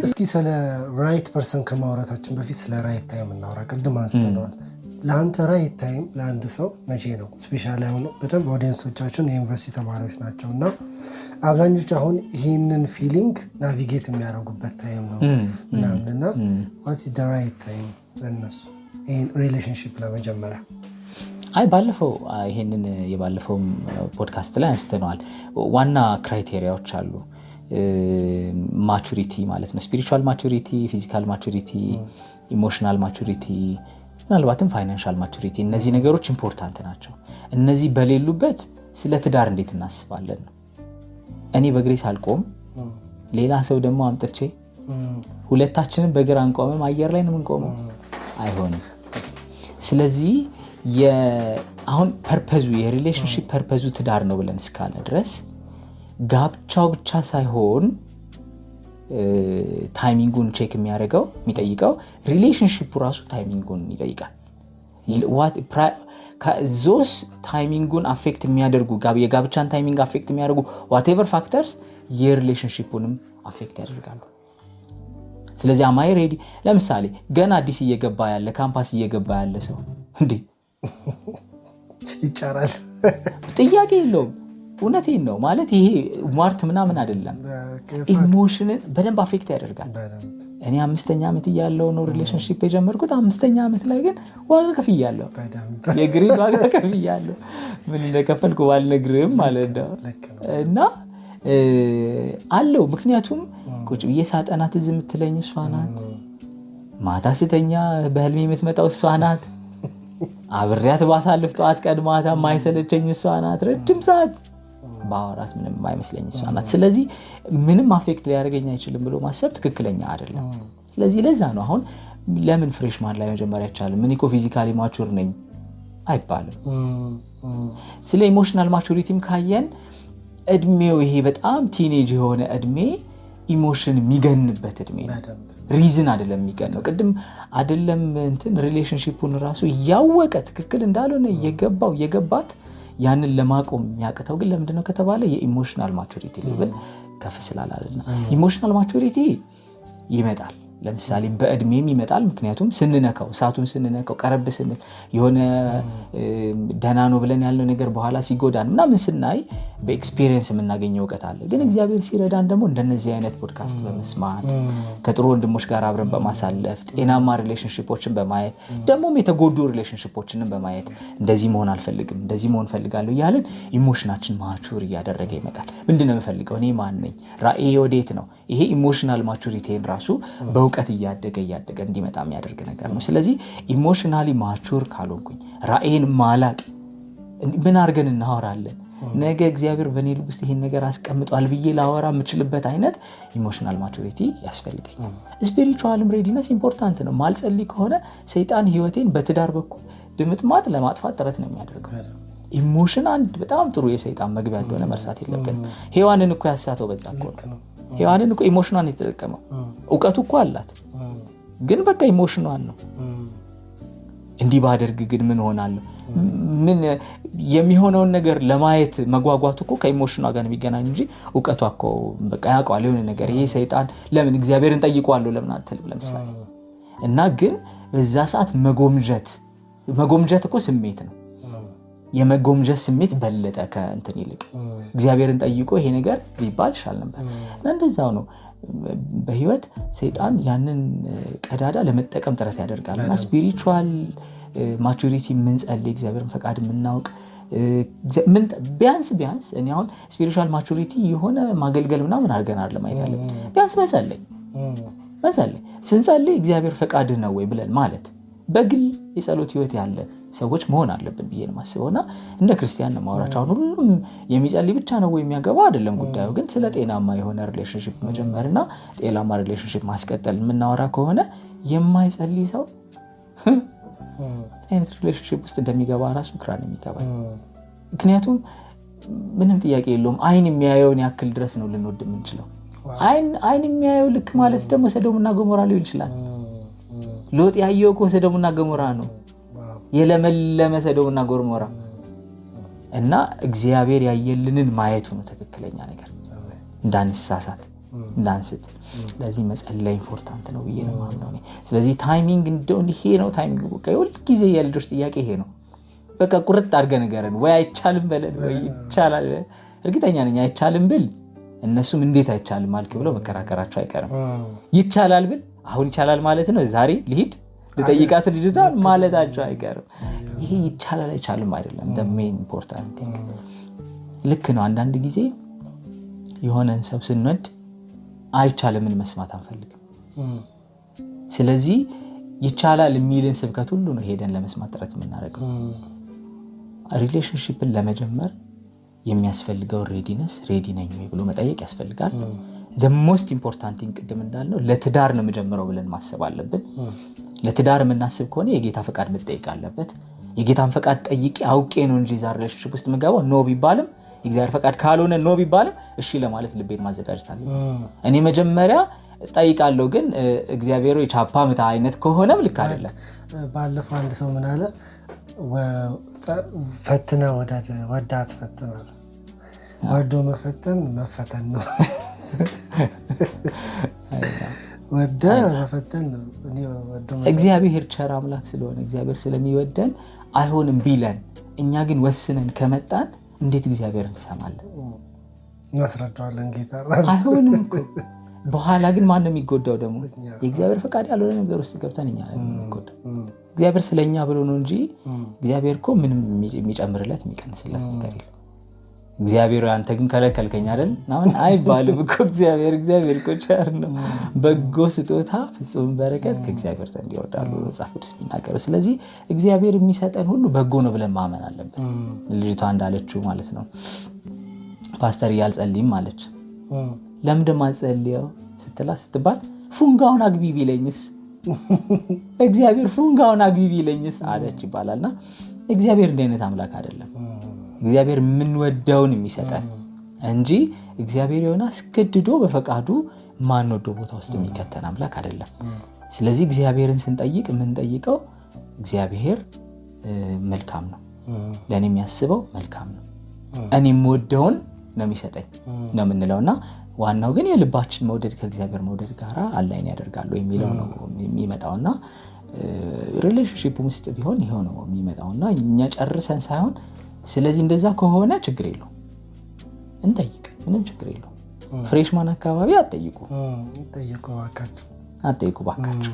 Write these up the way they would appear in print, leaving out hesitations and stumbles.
እስኪ ስለ ራይት ፐርሰን ከማውራታችን በፊት ስለ ራይት ታይም እናውራ። ቅድም አንስተነዋል። ለአንተ ራይት ታይም ለአንድ ሰው መቼ ነው? ስፔሻሊ አሁን በደንብ ኦዲየንሶቻችን የዩኒቨርሲቲ ተማሪዎች ናቸው እና አብዛኞቹ አሁን ይህንን ፊሊንግ ናቪጌት የሚያደርጉበት ታይም ነው ምናምን እና ዋት ኢዝ ዘ ራይት ታይም ለእነሱ ይህን ሪሌሽንሽፕ ለመጀመሪያ? ባለፈው ይሄንን የባለፈው ፖድካስት ላይ አንስተነዋል። ዋና ክራይቴሪያዎች አሉ። ማቹሪቲ ማለት ነው። ስፒሪቹዋል ማቹሪቲ፣ ፊዚካል ማቹሪቲ፣ ኢሞሽናል ማቹሪቲ፣ ምናልባትም ፋይናንሻል ማቹሪቲ። እነዚህ ነገሮች ኢምፖርታንት ናቸው። እነዚህ በሌሉበት ስለ ትዳር እንዴት እናስባለን ነው። እኔ በእግሬ ሳልቆም ሌላ ሰው ደግሞ አምጥቼ ሁለታችንም በእግር አንቆምም፣ አየር ላይ ነው የምንቆመው፣ አይሆንም። ስለዚህ አሁን ፐርፐዙ የሪሌሽንሺፕ ፐርፐዙ ትዳር ነው ብለን እስካለ ድረስ ጋብቻው ብቻ ሳይሆን ታይሚንጉን ቼክ የሚጠይቀው ሪሌሽንሺፑ ራሱ ታይሚንጉን ይጠይቃል። ዞስ ታይሚንጉን አፌክት የሚያደርጉ የጋብቻን ታይሚንግ አፌክት የሚያደርጉ ዋቴቨር ፋክተርስ የሪሌሽንሺፑንም አፌክት ያደርጋሉ። ስለዚህ አማይ ሬዲ። ለምሳሌ ገና አዲስ እየገባ ያለ ካምፓስ እየገባ ያለ ሰው እንዴ ይጫራል፣ ጥያቄ የለውም። እውነቴን ነው ማለት ይሄ ሟርት ምናምን አይደለም። ኢሞሽንን በደንብ አፌክት ያደርጋል። እኔ 5ኛ ዓመት እያለሁ ነው ሪሌሽንሺፕ የጀመርኩት። 5ኛ ዓመት ላይ ግን ዋጋ ከፍያለሁ፣ የግሪድ ዋጋ ከፍያለሁ። ምን እንደከፈልኩ ባልነግርህም ማለት ነው። እና አለው ምክንያቱም ቁጭ ብዬ ሳጠና ትዝ የምትለኝ እሷ ናት። ማታ ስተኛ በህልሜ የምትመጣው እሷ ናት። አብሬያት ባሳልፍ ጠዋት ቀን ማታ ማይሰለቸኝ እሷ ናት። ረጅም ሰዓት ባወራት ምንም አይመስለኝ እሷ ናት። ስለዚህ ምንም አፌክት ሊያደርገኝ አይችልም ብሎ ማሰብ ትክክለኛ አይደለም። ስለዚህ ለዛ ነው አሁን ለምን ፍሬሽማን ላይ መጀመሪያ አይቻልም? ምን እኮ ፊዚካሊ ማቹር ነኝ አይባልም። ስለ ኢሞሽናል ማቹሪቲም ካየን እድሜው ይሄ በጣም ቲኔጅ የሆነ እድሜ ኢሞሽን የሚገንበት እድሜ ነው። ሪዝን አይደለም የሚገነው። ቅድም አይደለም እንትን ሪሌሽንሺፑን ራሱ እያወቀ ትክክል እንዳልሆነ እየገባት ያንን ለማቆም የሚያቅተው ግን ለምንድነው ከተባለ የኢሞሽናል ማቹሪቲ ሌቭል ከፍ ስላላለና ኢሞሽናል ማቹሪቲ ይመጣል። ለምሳሌ በእድሜም ይመጣል። ምክንያቱም ስንነካው እሳቱን ስንነካው ቀረብ ስንል የሆነ ደህና ነው ብለን ያለው ነገር በኋላ ሲጎዳን ምናምን ስናይ በኤክስፒሪየንስ የምናገኘው እውቀት አለ። ግን እግዚአብሔር ሲረዳን ደግሞ እንደነዚህ አይነት ፖድካስት በመስማት ከጥሩ ወንድሞች ጋር አብረን በማሳለፍ ጤናማ ሪሌሽንሺፖችን በማየት ደግሞም የተጎዱ ሪሌሽንሺፖችንን በማየት እንደዚህ መሆን አልፈልግም እንደዚህ መሆን ፈልጋለሁ እያልን ኢሞሽናችን ማቹር እያደረገ ይመጣል። ምንድነው የምፈልገው? እኔ ማን ነኝ? ራእዬ ወዴት ነው? ይሄ ኢሞሽናል ማቹሪቲን ራሱ በእውቀት እያደገ እንዲመጣ የሚያደርግ ነገር ነው። ስለዚህ ኢሞሽናሊ ማቹር ካልሆንኩኝ ራእይን ማላቅ ምን አድርገን እናወራለን? ነገ እግዚአብሔር በእኔ ልብ ውስጥ ይሄን ነገር አስቀምጧል ብዬ ላወራ የምችልበት አይነት ኢሞሽናል ማቹሪቲ ያስፈልገኛል። ስፒሪቹዋልም ሬዲነስ ኢምፖርታንት ነው። ማልጸልይ ከሆነ ሰይጣን ህይወቴን በትዳር በኩል ድምጥማጥ ለማጥፋት ጥረት ነው የሚያደርገው። ኢሞሽን አንድ በጣም ጥሩ የሰይጣን መግቢያ እንደሆነ መርሳት የለብንም። ሔዋንን እኮ ያሳተው በዛ እኮ ነው። ሔዋንን እኮ ኢሞሽኗን የተጠቀመው። እውቀቱ እኮ አላት፣ ግን በቃ ኢሞሽኗን ነው። እንዲህ ባደርግ ግን ምን ሆናለሁ? ምን የሚሆነውን ነገር ለማየት መጓጓቱ እኮ ከኢሞሽኗ ጋር የሚገናኝ እንጂ እውቀቷ እኮ በቃ ያውቀዋል የሆነ ነገር። ይሄ ሰይጣን ለምን እግዚአብሔርን ጠይቀዋለሁ ለምን አትልም? ለምሳሌ እና ግን በዛ ሰዓት መጎምጀት እኮ ስሜት ነው። የመጎምጀት ስሜት በለጠ ከእንትን ይልቅ እግዚአብሔርን ጠይቆ ይሄ ነገር ሊባል ይሻል ነበር። እና እንደዛው ነው በህይወት ሰይጣን ያንን ቀዳዳ ለመጠቀም ጥረት ያደርጋል። እና ስፒሪቹዋል ማቹሪቲ የምንጸልይ እግዚአብሔርን ፈቃድ የምናውቅ ቢያንስ እኔ አሁን ስፒሪቹዋል ማቹሪቲ የሆነ ማገልገል ምናምን አድርገናል ለማየት ያለ ቢያንስ መጸለይ ስንጸልይ እግዚአብሔር ፈቃድ ነው ወይ ብለን ማለት በግል የጸሎት ህይወት ያለ ሰዎች መሆን አለብን ብዬ ነው የማስበውና እንደ ክርስቲያን ነው ማውራቸው። አሁን ሁሉም የሚጸልይ ብቻ ነው ወይ የሚያገባው አይደለም ጉዳዩ። ግን ስለ ጤናማ የሆነ ሪሌሽንሺፕ መጀመርና ጤናማ ሪሌሽንሺፕ ማስቀጠል የምናወራ ከሆነ የማይጸልይ ሰው አይነት ሪሌሽንሺፕ ውስጥ እንደሚገባ ራሱ ግራ ነው የሚገባኝ። ምክንያቱም ምንም ጥያቄ የለውም አይን የሚያየውን ያክል ድረስ ነው ልንወድ የምንችለው። አይን የሚያየው ልክ ማለት ደግሞ ሰዶምና ገሞራ ሊሆን ይችላል። ሎጥ ያየው እኮ ሰዶምና ገሞራ ነው፣ የለመለመ ሰዶምና ገሞራ። እና እግዚአብሔር ያየልንን ማየቱ ነው ትክክለኛ ነገር። እንዳንሳሳት እንዳንስት። ስለዚህ መጸለይ ኢምፖርታንት ነው ብዬ ነው ማምነው እኔ። ስለዚህ ታይሚንግ እንደው ይሄ ነው ታይሚንግ። በቃ ሁሉ ጊዜ የልጆች ጥያቄ ይሄ ነው። በቃ ቁርጥ አድርገን ነገርን ወይ አይቻልም በለን ወይ ይቻላል። እርግጠኛ ነኝ አይቻልም ብል እነሱም እንዴት አይቻልም አልክ ብለው መከራከራቸው አይቀርም። ይቻላል ብል አሁን ይቻላል ማለት ነው ዛሬ ልሂድ ልጠይቃት ልጅቷን ማለታቸው አይቀርም። ይሄ ይቻላል አይቻልም አይደለም። the main important thing ልክ ነው። አንዳንድ ጊዜ የሆነን ሰው ስንወድ አይቻልምን መስማት አንፈልግም። ስለዚህ ይቻላል የሚልን ስብከት ሁሉ ነው ሄደን ለመስማት ጥረት የምናደርገው። ሪሌሽንሺፕን ለመጀመር የሚያስፈልገው ሬዲነስ ሬዲ ነኝ ወይ ብሎ መጠየቅ ያስፈልጋል። the most important thing ቅድም እንዳልነው ለትዳር ነው የምጀምረው ብለን ማሰብ አለብን። ለትዳር የምናስብ ከሆነ የጌታ ፈቃድ መጠየቅ አለበት። የጌታን ፈቃድ ጠይቄ አውቄ ነው እንጂ ዛሬ ሪሌሽንሺፕ ውስጥ የምገባው ኖ ቢባልም የእግዚአብሔር ፈቃድ ካልሆነ ኖ ቢባልም እሺ ለማለት ልቤን ማዘጋጀት አለብኝ። እኔ መጀመሪያ ጠይቃለሁ፣ ግን እግዚአብሔር የቻፓ ምታ አይነት ከሆነም ልክ አይደለም። ባለፈው አንድ ሰው ምን አለ? ፈትና ወዳት ፈትና ወዶ መፈተን መፈተን ነው። ወደ መፈተን ነው። እግዚአብሔር ቸር አምላክ ስለሆነ እግዚአብሔር ስለሚወደን አይሆንም ቢለን እኛ ግን ወስነን ከመጣን እንዴት እግዚአብሔርን እንሰማለን? እናስረዳዋለን ጌታ ራሱ አይሆንም እኮ። በኋላ ግን ማን ነው የሚጎዳው? ደግሞ የእግዚአብሔር ፈቃድ ያልሆነ ነገር ውስጥ ገብተን እኛ ነን የምንጎዳው። እግዚአብሔር ስለኛ ብሎ ነው እንጂ እግዚአብሔር እኮ ምንም የሚጨምርለት የሚቀንስለት ነገር የለም። እግዚአብሔር አንተ ግን ከለከልከኝ አይደል አሁን አይባልም እኮ። እግዚአብሔር እኮ ቸር ነው። በጎ ስጦታ ፍጹም በረከት ከእግዚአብሔር ዘንድ ይወርዳሉ መጽሐፍ ቅዱስ የሚናገረው። ስለዚህ እግዚአብሔር የሚሰጠን ሁሉ በጎ ነው ብለን ማመን አለብን። ልጅቷ እንዳለችው ማለት ነው ፓስተር ያልጸልይም አለች። ለምን ማጸልየው ስትባል ፉንጋውን አግቢ ቢለኝስ እግዚአብሔር ፉንጋውን አግቢ ቢለኝስ አለች ይባላልና እግዚአብሔር እንደ አይነት አምላክ አይደለም። እግዚአብሔር የምንወደውን የሚሰጠን እንጂ እግዚአብሔር የሆነ አስገድዶ በፈቃዱ ማንወደው ቦታ ውስጥ የሚከተን አምላክ አይደለም። ስለዚህ እግዚአብሔርን ስንጠይቅ የምንጠይቀው እግዚአብሔር መልካም ነው፣ ለእኔ የሚያስበው መልካም ነው፣ እኔ የምወደውን ነው የሚሰጠኝ ነው የምንለውና ዋናው ግን የልባችን መውደድ ከእግዚአብሔር መውደድ ጋር አላይን ያደርጋሉ የሚለው ነው የሚመጣውና ሪሌሽንሺፕ ውስጥ ቢሆን ይሄው ነው የሚመጣውና እኛ ጨርሰን ሳይሆን ስለዚህ እንደዛ ከሆነ ችግር የለው እንጠይቅ፣ ምንም ችግር የለው። ፍሬሽማን አካባቢ አትጠይቁ ባካችሁ።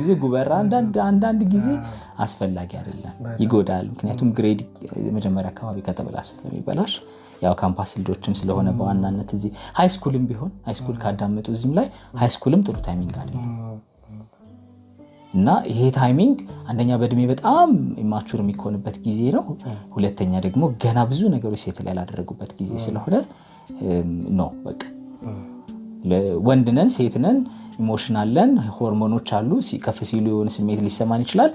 ዝጉ በራ። አንዳንድ ጊዜ አስፈላጊ አይደለም፣ ይጎዳል። ምክንያቱም ግሬድ መጀመሪያ አካባቢ ከተበላሸ ስለሚበላሽ ያው ካምፓስ ልጆችም ስለሆነ በዋናነት እዚህ ሃይስኩልም ቢሆን ሃይስኩል ካዳመጡ እዚህም ላይ ሃይስኩልም ጥሩ ታይሚንግ አለ እና ይሄ ታይሚንግ አንደኛ በእድሜ በጣም ኢማቹር የሚሆንበት ጊዜ ነው። ሁለተኛ ደግሞ ገና ብዙ ነገሮች ሴት ላይ ያላደረጉበት ጊዜ ስለሆነ ነው። በቃ ወንድነን ሴትነን ኢሞሽናለን ሆርሞኖች አሉ። ከፍ ሲሉ የሆነ ስሜት ሊሰማን ይችላል።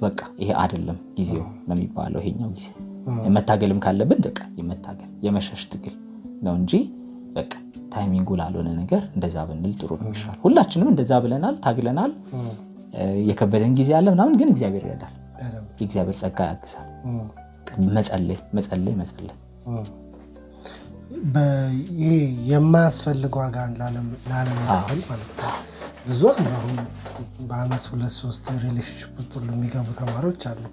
በቃ ይሄ አይደለም ጊዜው ነው የሚባለው። ይሄኛው ጊዜ መታገልም ካለብን በቃ የመታገል የመሸሽ ትግል ነው እንጂ በቃ ታይሚንጉ ላልሆነ ነገር እንደዛ ብንል ጥሩ ነው ይሻላል። ሁላችንም እንደዛ ብለናል፣ ታግለናል። የከበደን ጊዜ አለ ምናምን፣ ግን እግዚአብሔር ይረዳል። የእግዚአብሔር ጸጋ ያግዛል። መጸለይ ይሄ የማያስፈልግ ዋጋ ላለመክፈል ማለት ነው። ብዙ አሁን በአመት 2-3 ሪሌሽንሺፕ ውስጥ ሁሉ የሚገቡ ተማሪዎች አሉ፣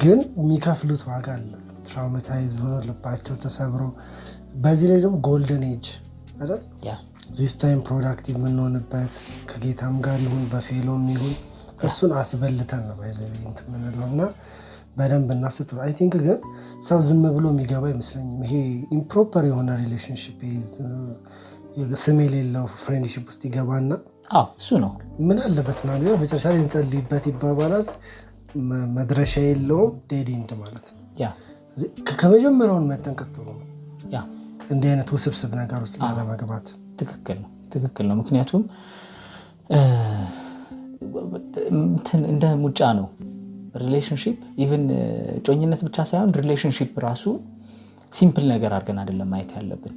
ግን የሚከፍሉት ዋጋ አለ። ትራውማታይዝ ሆኖ ልባቸው ተሰብሮ፣ በዚህ ላይ ደግሞ ጎልደን ኤጅ አይደል ዚስ ታይም ፕሮዳክቲቭ የምንሆንበት ከጌታም ጋር ይሁን በፌሎም ይሁን እሱን አስበልተን ነው ባይዘንት ምንለው እና በደንብ እናስብ። አይ ቲንክ ግን ሰው ዝም ብሎ የሚገባ አይመስለኝም። ይሄ ኢምፕሮፐር የሆነ ሪሌሽንሺፕ ስም የሌለው ፍሬንድሺፕ ውስጥ ይገባና እሱ ነው ምን አለበት ነው መጨረሻ ላይ እንጸልይበት ይባባላል። መድረሻ የለውም፣ ዴድ ኤንድ ማለት ነው። ከመጀመሪያውን መጠንቀቅ ጥሩ ነው እንዲህ አይነት ውስብስብ ነገር ውስጥ ላለመግባት። ትክክል ነው። ምክንያቱም እንደ ሙጫ ነው ሪሌሽንሺፕ። ኢቭን ጮኝነት ብቻ ሳይሆን ሪሌሽንሺፕ ራሱ ሲምፕል ነገር አድርገን አይደለም ማየት ያለብን።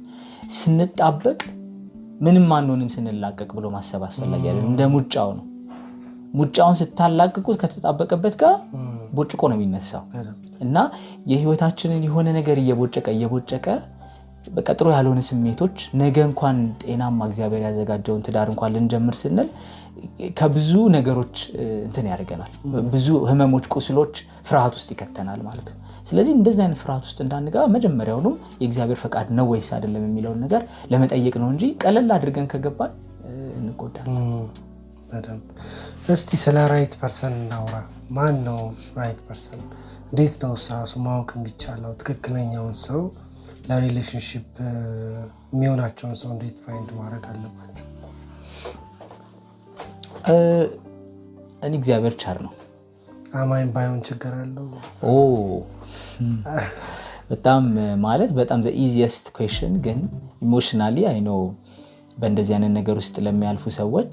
ስንጣበቅ ምንም አንሆንም ስንላቀቅ ብሎ ማሰብ አስፈላጊ አይደለም። እንደ ሙጫው ነው። ሙጫውን ስታላቅቁት ከተጣበቀበት ጋር ቦጭቆ ነው የሚነሳው እና የህይወታችንን የሆነ ነገር እየቦጨቀ በቃ ጥሩ ያልሆነ ስሜቶች ነገ እንኳን ጤናማ እግዚአብሔር ያዘጋጀውን ትዳር እንኳን ልንጀምር ስንል ከብዙ ነገሮች እንትን ያደርገናል። ብዙ ህመሞች፣ ቁስሎች፣ ፍርሃት ውስጥ ይከተናል ማለት ነው። ስለዚህ እንደዚህ አይነት ፍርሃት ውስጥ እንዳንገባ መጀመሪያውኑ የእግዚአብሔር ፈቃድ ነው ወይስ አይደለም የሚለውን ነገር ለመጠየቅ ነው እንጂ ቀለል አድርገን ከገባን እንጎዳለን። በደንብ እስቲ ስለ ራይት ፐርሰን እናውራ። ማን ነው ራይት ፐርሰን? እንዴት ነው ራሱ ማወቅ የሚቻለው? ትክክለኛውን ሰው ለሪሌሽንሽፕ የሚሆናቸውን ሰው እንዴት ፋይንድ ማድረግ አለባቸው? እኔ እግዚአብሔር ቸር ነው። አማኝ ባይሆን ችግር አለው? በጣም ማለት በጣም the easiest question ግን ኢሞሽናሊ አይ ኖ በእንደዚህ አይነት ነገር ውስጥ ለሚያልፉ ሰዎች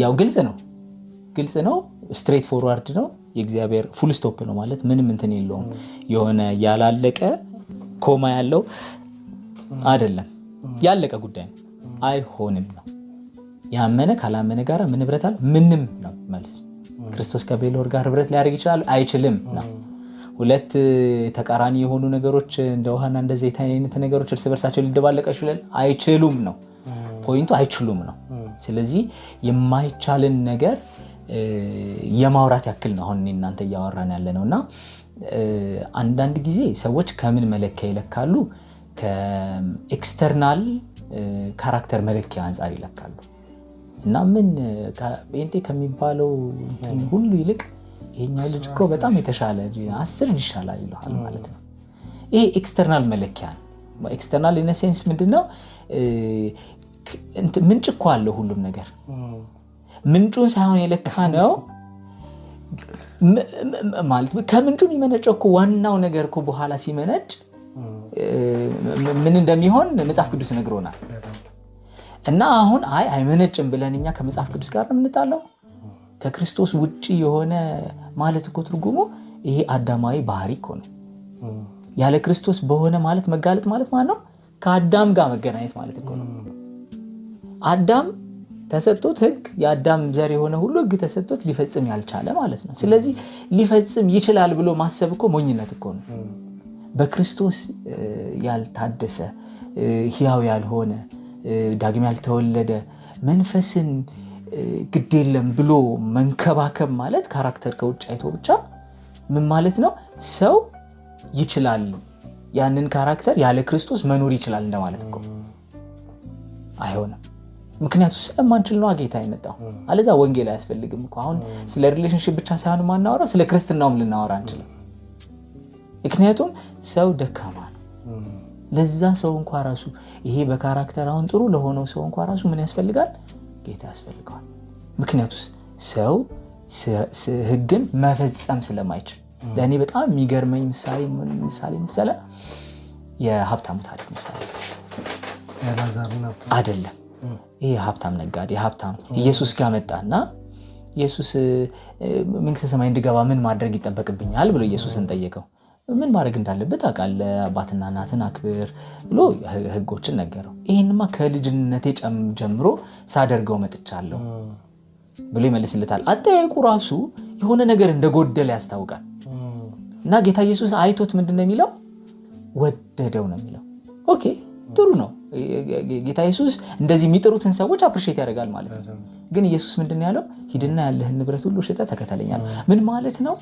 ያው ግልጽ ነው ስትሬት ፎርዋርድ ነው። የእግዚአብሔር ፉል ስቶፕ ነው ማለት ምንም እንትን የለውም። የሆነ ያላለቀ ኮማ ያለው አይደለም፣ ያለቀ ጉዳይ ነው። አይሆንም ነው። ያመነ ካላመነ ጋር ምን ህብረት አለ? ምንም ነው መልስ። ክርስቶስ ከቤሎር ጋር ህብረት ሊያደርግ ይችላል? አይችልም ነው። ሁለት ተቃራኒ የሆኑ ነገሮች እንደ ውሃና እንደ ዘይት አይነት ነገሮች እርስ በርሳቸው ሊደባለቁ ይችላል? አይችሉም ነው ፖይንቱ። አይችሉም ነው። ስለዚህ የማይቻልን ነገር የማውራት ያክል ነው አሁን እናንተ እያወራን ያለ ነውና አንዳንድ ጊዜ ሰዎች ከምን መለኪያ ይለካሉ? ከኤክስተርናል ካራክተር መለኪያ አንጻር ይለካሉ። እና ምን ጴንጤ ከሚባለው ሁሉ ይልቅ ይሄኛው ልጅ እኮ በጣም የተሻለ 10 ይሻላል ይላል ማለት ነው። ይሄ ኤክስተርናል መለኪያ ነው። ኤክስተርናል ኢን ሴንስ ምንድነው? ምንጭ እኮ አለው ሁሉም ነገር። ምንጩን ሳይሆን የለካ ነው ማለት ከምንጩ የሚመነጨው እኮ ዋናው ነገር እኮ በኋላ ሲመነጭ ምን እንደሚሆን መጽሐፍ ቅዱስ ነግሮናል። እና አሁን አይመነጭም ብለን እኛ ከመጽሐፍ ቅዱስ ጋር ነው የምንጣለው። ከክርስቶስ ውጪ የሆነ ማለት እኮ ትርጉሙ ይሄ አዳማዊ ባህሪ እኮ ነው። ያለ ክርስቶስ በሆነ ማለት መጋለጥ ማለት ነው ከአዳም ጋር መገናኘት ማለት እኮ ነው። አዳም ተሰጥቶት ህግ የአዳም ዘር የሆነ ሁሉ ህግ ተሰጥቶት ሊፈጽም ያልቻለ ማለት ነው። ስለዚህ ሊፈጽም ይችላል ብሎ ማሰብ እኮ ሞኝነት እኮ ነው። በክርስቶስ ያልታደሰ ሕያው ያልሆነ ዳግም ያልተወለደ መንፈስን ግድ የለም ብሎ መንከባከብ ማለት ካራክተር ከውጭ አይቶ ብቻ ምን ማለት ነው? ሰው ይችላል ያንን ካራክተር ያለ ክርስቶስ መኖር ይችላል እንደማለት እኮ አይሆንም። ምክንያቱም ስለማንችል ነው ጌታ የመጣው። አለዛ ወንጌል አያስፈልግም እኮ። አሁን ስለ ሪሌሽንሺፕ ብቻ ሳይሆን ማናወራው ስለ ክርስትናውም ልናወራ አንችልም። ምክንያቱም ሰው ደካማ ነው። ለዛ ሰው እንኳን ራሱ ይሄ በካራክተር አሁን ጥሩ ለሆነው ሰው እንኳን ራሱ ምን ያስፈልጋል? ጌታ ያስፈልጋል። ምክንያቱም ሰው ህግን መፈጸም ስለማይችል። ለእኔ በጣም የሚገርመኝ ምሳሌ መሰለ የሀብታሙ ታሪክ ምሳሌ አይደለም። ይሄ ሀብታም ነጋዴ ኢየሱስ ጋር መጣና ኢየሱስ መንግሥተ ሰማይ እንድገባ ምን ማድረግ ይጠበቅብኛል ብሎ ኢየሱስን ጠየቀው። ምን ማድረግ እንዳለበት አውቃለሁ፣ አባትና እናትን አክብር ብሎ ህጎችን ነገረው። ይሄንማ ከልጅነቴ ጀምሮ ሳደርገው መጥቻለሁ ብሎ ይመልስለታል። አጠያየቁ ራሱ የሆነ ነገር እንደጎደለ ያስታውቃል። እና ጌታ ኢየሱስ አይቶት ምንድነው የሚለው? ወደደው ነው የሚለው። ኦኬ ጥሩ ነው። ጌታ ኢየሱስ እንደዚህ የሚጥሩትን ሰዎች አፕሪሼት ያደርጋል ማለት ነው። ግን ኢየሱስ ምንድነው ያለው? ሂድና ያለህን ንብረት ሁሉ ሽጠህ ተከተለኛል። ምን ማለት ነው?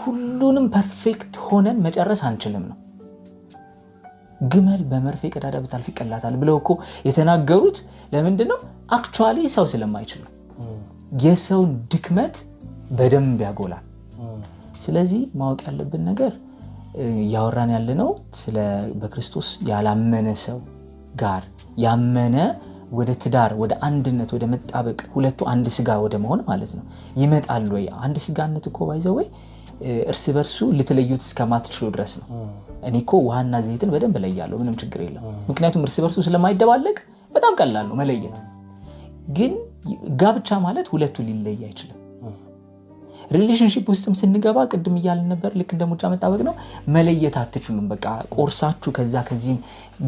ሁሉንም ፐርፌክት ሆነን መጨረስ አንችልም ነው። ግመል በመርፌ ቀዳዳ ብታልፍ ይቀላታል ብለው እኮ የተናገሩት ለምንድነው? አክቹዋሊ ሰው ስለማይችል ነው። የሰውን ድክመት በደንብ ያጎላል። ስለዚህ ማወቅ ያለብን ነገር ያወራን ያለነው ስለ በክርስቶስ ያላመነ ሰው ጋር ያመነ ወደ ትዳር ወደ አንድነት ወደ መጣበቅ ሁለቱ አንድ ስጋ ወደ መሆን ማለት ነው ይመጣል ወይ? አንድ ስጋነት እኮ ባይዘው ወይ እርስ በርሱ ልትለዩት እስከማትችሉ ድረስ ነው። እኔ እኮ ውሃና ዘይትን በደንብ ለያለሁ፣ ምንም ችግር የለም። ምክንያቱም እርስ በርሱ ስለማይደባለቅ በጣም ቀላል ነው መለየት። ግን ጋብቻ ማለት ሁለቱ ሊለይ አይችልም። ሪሌሽንሺፕ ውስጥም ስንገባ ቅድም እያልን ነበር፣ ልክ እንደ ሙጫ መጣበቅ ነው። መለየት አትችሉም። በቃ ቆርሳችሁ ከዚህም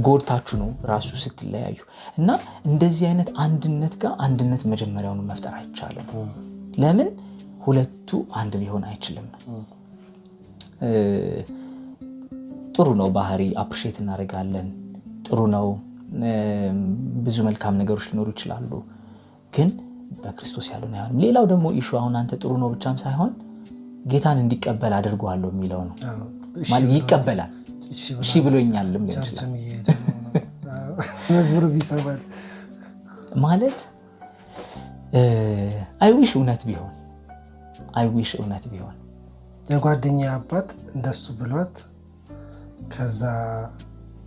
ጎድታችሁ ነው ራሱ ስትለያዩ። እና እንደዚህ አይነት አንድነት ጋር አንድነት መጀመሪያውን መፍጠር አይቻልም። ለምን? ሁለቱ አንድ ሊሆን አይችልም። ጥሩ ነው ባህሪ አፕሪሼት እናደርጋለን። ጥሩ ነው ብዙ መልካም ነገሮች ሊኖሩ ይችላሉ፣ ግን በክርስቶስ ያለውን አይሆንም። ሌላው ደግሞ ኢሹ አሁን አንተ ጥሩ ነው ብቻም ሳይሆን ጌታን እንዲቀበል አድርገዋለሁ የሚለው ነው። ማለት ይቀበላል፣ እሺ ብሎኛልም ሊሆን ይችላል መዝሙር ቢሰማል ማለት አይዊሽ እውነት ቢሆን አይዊሽ እውነት ቢሆን የጓደኛ አባት እንደሱ ብሏት ከዛ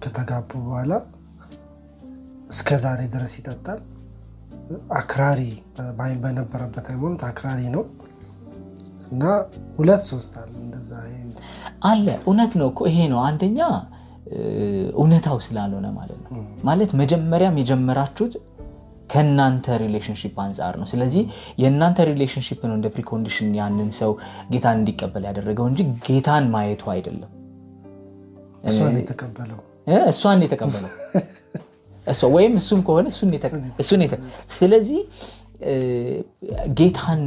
ከተጋቡ በኋላ እስከ ዛሬ ድረስ ይጠጣል። አክራሪ በነበረበት ሃይማኖት አክራሪ ነው እና 2-3 አለ እንደዛ አለ። እውነት ነው እኮ ይሄ ነው አንደኛ እውነታው ስላልሆነ ማለት ነው። ማለት መጀመሪያም የጀመራችሁት ከእናንተ ሪሌሽንሽፕ አንጻር ነው። ስለዚህ የእናንተ ሪሌሽንሽፕ ነው እንደ ፕሪኮንዲሽን ያንን ሰው ጌታን እንዲቀበል ያደረገው እንጂ ጌታን ማየቱ አይደለም። እሷን የተቀበለው ወይም እሱም ከሆነ እሱን ስለዚህ ጌታን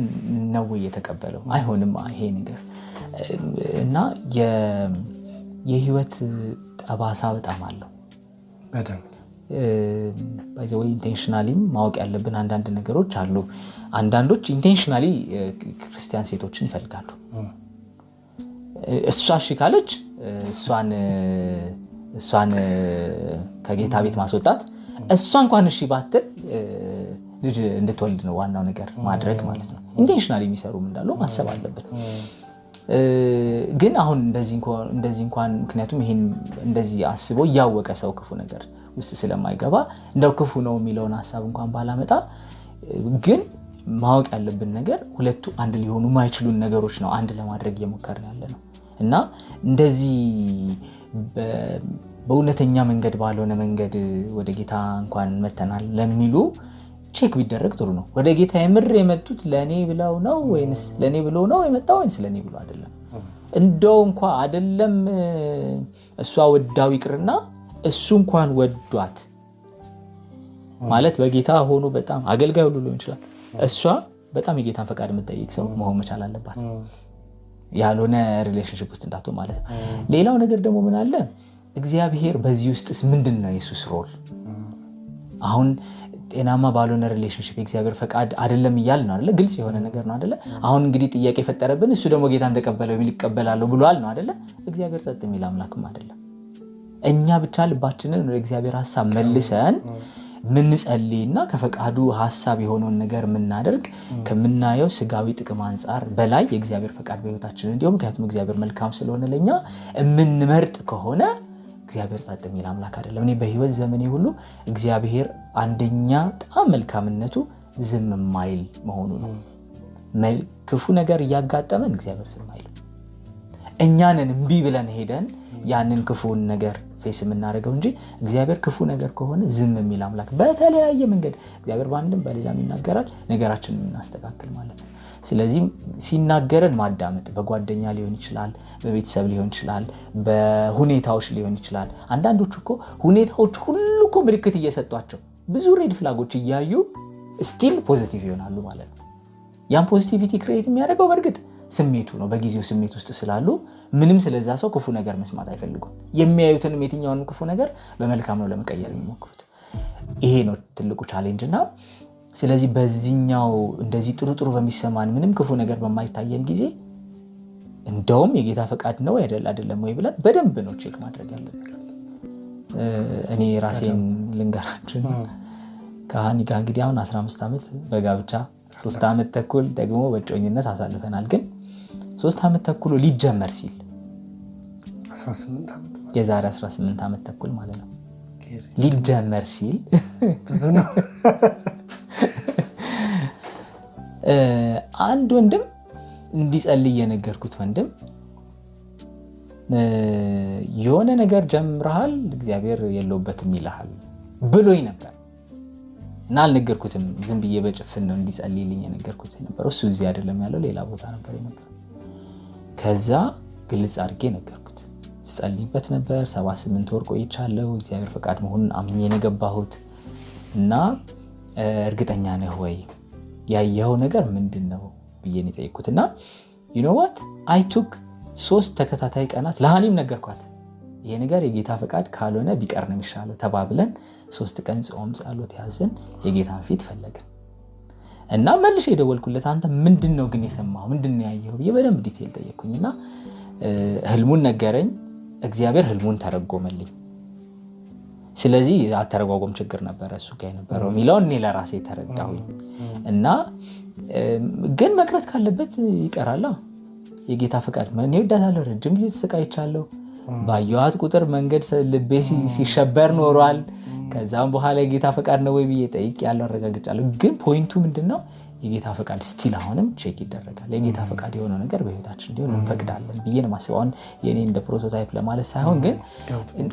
ነው የተቀበለው። አይሆንም ይሄ ነገር እና የህይወት ጠባሳ በጣም አለው። ባይዘወይ ኢንቴንሽናሊም ማወቅ ያለብን አንዳንድ ነገሮች አሉ። አንዳንዶች ኢንቴንሽናሊ ክርስቲያን ሴቶችን ይፈልጋሉ። እሷ እሺ ካለች እሷን ከጌታ ቤት ማስወጣት፣ እሷ እንኳን እሺ ባትል ልጅ እንድትወልድ ነው ዋናው ነገር ማድረግ ማለት ነው። ኢንቴንሽናሊ የሚሰሩም እንዳሉ ማሰብ አለብን። ግን አሁን እንደዚህ እንኳን ምክንያቱም ይሄን እንደዚህ አስቦ እያወቀ ሰው ክፉ ነገር ውስጥ ስለማይገባ እንደው ክፉ ነው የሚለውን ሀሳብ እንኳን ባላመጣ፣ ግን ማወቅ ያለብን ነገር ሁለቱ አንድ ሊሆኑ ማይችሉን ነገሮች ነው አንድ ለማድረግ እየሞከርን ያለ ነው እና እንደዚህ በእውነተኛ መንገድ ባልሆነ መንገድ ወደ ጌታ እንኳን መተናል ለሚሉ ቼክ ቢደረግ ጥሩ ነው። ወደ ጌታ የምር የመጡት ለእኔ ብለው ነው ወይንስ ለእኔ ብሎ ነው የመጣው ወይንስ ለእኔ ብሎ አይደለም? እንደው እንኳ አይደለም እሷ ወዳው ይቅርና እሱ እንኳን ወዷት ማለት በጌታ ሆኖ በጣም አገልጋይ ሁሉ ሊሆን ይችላል። እሷ በጣም የጌታን ፈቃድ የምትጠይቅ ሰው መሆን መቻል አለባት፣ ያልሆነ ሪሌሽንሽፕ ውስጥ እንዳትሆን ማለት ነው። ሌላው ነገር ደግሞ ምን አለ እግዚአብሔር በዚህ ውስጥስ ምንድን ነው የሱስ ሮል? አሁን ጤናማ ባልሆነ ሪሌሽንሽፕ የእግዚአብሔር ፈቃድ አይደለም እያል ነው አይደለ? ግልጽ የሆነ ነገር ነው አይደለ? አሁን እንግዲህ ጥያቄ የፈጠረብን እሱ ደግሞ ጌታን ተቀበለው የሚል ይቀበላለሁ ብሏል ነው አይደለ? እግዚአብሔር ጸጥ የሚል አምላክም አይደለም። እኛ ብቻ ልባችንን ወደ እግዚአብሔር ሐሳብ መልሰን ምንጸልይና ከፈቃዱ ሐሳብ የሆነውን ነገር ምናደርግ ከምናየው ስጋዊ ጥቅም አንጻር በላይ የእግዚአብሔር ፈቃድ በህይወታችን እንዲሁም ምክንያቱም እግዚአብሔር መልካም ስለሆነ ለኛ የምንመርጥ ከሆነ እግዚአብሔር ጸጥ የሚል አምላክ አይደለም። እኔ በህይወት ዘመኔ ሁሉ እግዚአብሔር አንደኛ በጣም መልካምነቱ ዝም የማይል መሆኑ ነው። ክፉ ነገር እያጋጠመን እግዚአብሔር ዝም አይልም። እኛንን እምቢ ብለን ሄደን ያንን ክፉን ነገር ፌስ የምናደርገው እንጂ እግዚአብሔር ክፉ ነገር ከሆነ ዝም የሚል አምላክ በተለያየ መንገድ እግዚአብሔር በአንድም በሌላም ይናገራል፣ ነገራችንን እናስተካክል ማለት ነው። ስለዚህ ሲናገረን ማዳመጥ በጓደኛ ሊሆን ይችላል፣ በቤተሰብ ሊሆን ይችላል፣ በሁኔታዎች ሊሆን ይችላል። አንዳንዶቹ እኮ ሁኔታዎች ሁሉ እኮ ምልክት እየሰጧቸው ብዙ ሬድ ፍላጎች እያዩ ስቲል ፖዚቲቭ ይሆናሉ ማለት ነው። ያን ፖዚቲቪቲ ክሬት የሚያደርገው በእርግጥ ስሜቱ ነው። በጊዜው ስሜት ውስጥ ስላሉ ምንም ስለዛ ሰው ክፉ ነገር መስማት አይፈልጉም። የሚያዩትንም የትኛውንም ክፉ ነገር በመልካም ነው ለመቀየር የሚሞክሩት። ይሄ ነው ትልቁ ቻሌንጅ እና ስለዚህ በዚህኛው እንደዚህ ጥሩ በሚሰማን ምንም ክፉ ነገር በማይታየን ጊዜ እንደውም የጌታ ፈቃድ ነው አይደለም ወይ ብለን በደንብ ነው ቼክ ማድረግ ያለብን። እኔ ራሴን ልንገራችሁ ከሃኒ ጋር እንግዲህ አሁን 15 ዓመት በጋብቻ 3 ዓመት ተኩል ደግሞ በጮኝነት አሳልፈናል። ግን 3 ዓመት ተኩል ሊጀመር ሲል 18 ዓመት የዛሬ 18 ዓመት ተኩል ማለት ነው ሊጀመር ሲል ብዙ ነው። አንድ ወንድም እንዲጸልይ የነገርኩት ወንድም የሆነ ነገር ጀምረሃል እግዚአብሔር የለውበትም ይልሃል ብሎኝ ነበር እና አልነገርኩትም። ዝም ብዬ በጭፍን ነው እንዲጸልይልኝ የነገርኩት ነበር። እሱ እዚህ አይደለም ያለው ሌላ ቦታ ነበር ነበር። ከዛ ግልጽ አድርጌ ነገርኩት። ስጸልይበት ነበር 78 ወር ቆይቻለሁ። እግዚአብሔር ፈቃድ መሆኑን አምኜ ነው የገባሁት እና እርግጠኛ ነህ ወይ ያየኸው ነገር ምንድነው ብዬ ነው የጠየቅኩትና you know what I took 3 ተከታታይ ቀናት ለሃኒም ነገርኳት ይሄ ነገር የጌታ ፈቃድ ካልሆነ ቢቀር ነው የሚሻለው ተባብለን 3 ቀን ጾም ጸሎት ያዝን፣ የጌታን ፊት ፈለግን እና መልሼ የደወልኩለት አንተ ምንድነው ግን የሰማው ምንድነው ያየው ብዬ በደንብ ዲቴል ጠየቅኩኝና ህልሙን ነገረኝ። እግዚአብሔር ህልሙን ተረጎመልኝ። ስለዚህ አተረጓጎም ችግር ነበር እሱ ጋር የነበረው የሚለውን እኔ ለራሴ ተረዳሁኝ። እና ግን መቅረት ካለበት ይቀራል። የጌታ ፈቃድ ምን ይወዳታለሁ። ረጅም ጊዜ ተሰቃይቻለሁ። ባየኋት ቁጥር መንገድ ልቤ ሲሸበር ኖሯል። ከዛም በኋላ የጌታ ፈቃድ ነው ወይ ብዬ ጠይቄያለሁ፣ አረጋግጫለሁ። ግን ፖይንቱ ምንድነው? የጌታ ፈቃድ ስቲል አሁንም ቼክ ይደረጋል። የጌታ ፈቃድ የሆነው ነገር በህይወታችን እንዲሆን እንፈቅዳለን ብዬ ነው የማስበው። አሁን የኔ እንደ ፕሮቶታይፕ ለማለት ሳይሆን ግን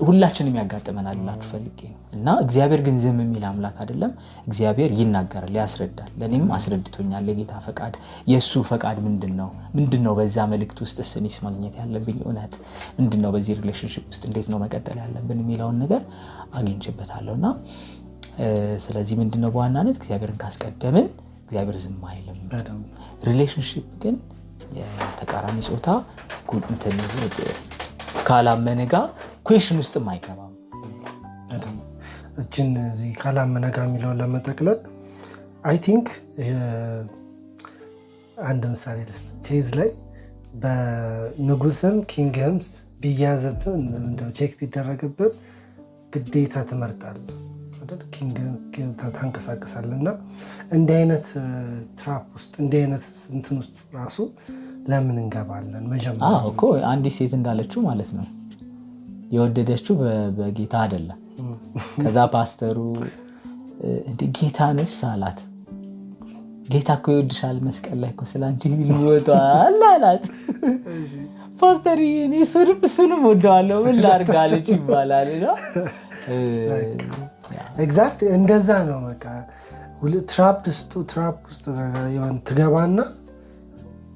ሁላችንም ያጋጥመናል እላችሁ ፈልጌ ነው። እና እግዚአብሔር ግን ዝም የሚል አምላክ አይደለም። እግዚአብሔር ይናገራል፣ ያስረዳል። ለኔም አስረድቶኛል። የጌታ ፈቃድ የሱ ፈቃድ ምንድነው በዛ መልእክት ውስጥ እኔስ ማግኘት ያለብኝ እውነት ምንድነው፣ በዚህ ሪሌሽንሺፕ ውስጥ እንዴት ነው መቀጠል ያለብን የሚለውን ነገር አግኝቼበታለሁና ስለዚህ ምንድነው በዋናነት እግዚአብሔርን ካስቀደምን እግዚአብሔር ዝም አይልም። ሪሌሽንሺፕ ግን የተቃራኒ ጾታ ካላመነ ጋር ኩዌሽን ውስጥም አይገባም። እችን እዚህ ካላመነ ጋር የሚለውን ለመጠቅለል አይ ቲንክ አንድ ምሳሌ ልስጥ። ቼዝ ላይ በንጉስም ኪንግም ቢያዝብን ቼክ ቢደረግብን ግዴታ ትመርጣለህ ታንቀሳቀሳለህ። እና እንዲህ አይነት ትራፕ ውስጥ እንዲህ አይነት እንትን ውስጥ ራሱ ለምን እንገባለን? መጀመሪያ እኮ አንዲት ሴት እንዳለችው ማለት ነው የወደደችው በጌታ አይደለም። ከዛ ፓስተሩ ጌታንስ አላት። ጌታ እኮ ይወድሻል፣ መስቀል ላይ እኮ ስላንቺ ይወጣል አላት። ፓስተር እሱንም ወደዋለሁ ምን ላድርግ አለች ይባላል። ኤግዛክት እንደዛ ነው። በቃ ትራፕ ውስጥ ትገባና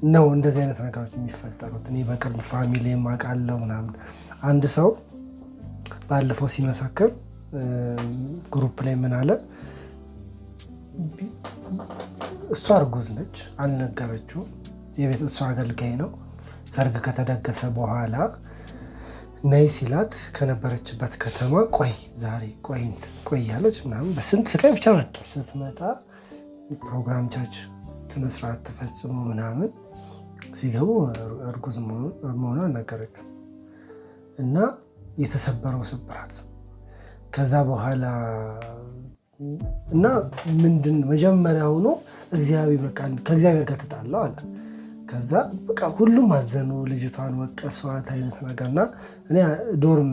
ነው እንደዚህ አይነት ነገሮች የሚፈጠሩት። እኔ በቅርብ ፋሚሊ የማውቃለሁ ምናምን አንድ ሰው ባለፈው ሲመሰክር ግሩፕ ላይ ምን አለ፣ እሷ እርጉዝ ነች፣ አልነገረችው። የቤት እሷ አገልጋይ ነው። ሰርግ ከተደገሰ በኋላ ነይ ሲላት ከነበረችበት ከተማ ዛሬ ቆይ ያለች ምናምን በስንት ስቃይ ብቻ መጣ። ስትመጣ ፕሮግራም ቸርች ትመስራት ተፈጽሞ ምናምን ሲገቡ እርጉዝ መሆኗን ነገረችው እና የተሰበረው ስብራት ከዛ በኋላ እና ምንድን መጀመሪያ ሆኖ ከእግዚአብሔር ጋር ተጣላው አለ። ከዛ በቃ ሁሉም አዘኑ፣ ልጅቷን ወቀሷት አይነት ነገርና እኔ ዶርም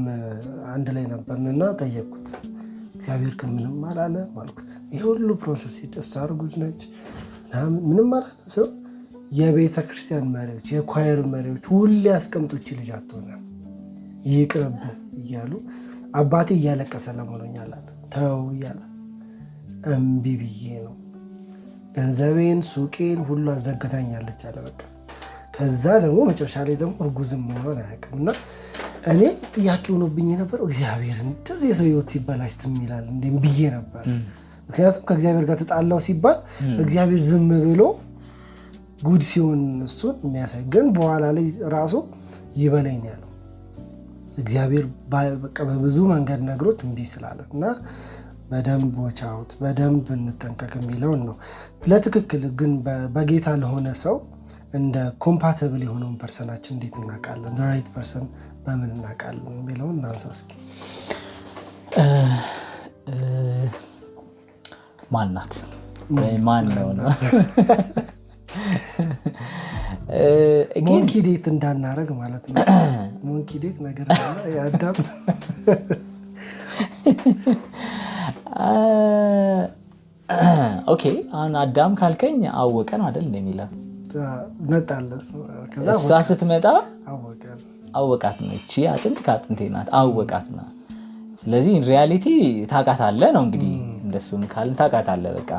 አንድ ላይ ነበርንና ጠየቅኩት። እግዚአብሔር ግን ምንም አላለ አልኩት። ይሄ ሁሉ ፕሮሰስ ሲደርስ እርጉዝ ነች ምንም አላለ። ሰው የቤተ ክርስቲያን መሪዎች፣ የኳየር መሪዎች ሁሌ ያስቀምጡች ልጅ አትሆንም ይቅርብ እያሉ አባቴ እያለቀሰ ለሞኖኛል አለ። ተው እያለ እምቢ ብዬ ነው ገንዘቤን ሱቄን ሁሉ አዘግታኛለች አለ። በቃ ከዛ ደግሞ መጨረሻ ላይ ደግሞ እርጉዝም መሆኗን አያውቅም። እና እኔ ጥያቄ ሆኖብኝ የነበረው እግዚአብሔር እንደዚህ የሰው ህይወት ሲበላሽ ትም ይላል እንዴ ብዬ ነበር። ምክንያቱም ከእግዚአብሔር ጋር ተጣላው ሲባል እግዚአብሔር ዝም ብሎ ጉድ ሲሆን እሱን የሚያሳይ ግን በኋላ ላይ ራሱ ይበለኝ ያለው እግዚአብሔር በቃ በብዙ መንገድ ነግሮት እምቢ ስላለ እና በደንብ ወቻውት በደንብ እንጠንቀቅ የሚለውን ነው። ለትክክል ግን በጌታ ለሆነ ሰው እንደ ኮምፓቲብል የሆነውን ፐርሰናችን እንዴት እናውቃለን? ራይት ፐርሰን በምን እናውቃለን የሚለውን እናንሳ እስኪ። ማናት ወይ ማን ነው? ሞንኪ ዴት እንዳናረግ ማለት ነው። ሞንኪ ዴት ነገር ያዳም ኦኬ አሁን አዳም ካልከኝ አወቀ ነው አይደል እንደሚለው መጣለት። እሷ ስትመጣ አወቃት ነው። እቺ አጥንት ከአጥንቴ ናት አወቃት ነው። ስለዚህ ሪያሊቲ ታውቃታለህ ነው እንግዲህ እንደሱም ካልን ታውቃታለህ። በቃ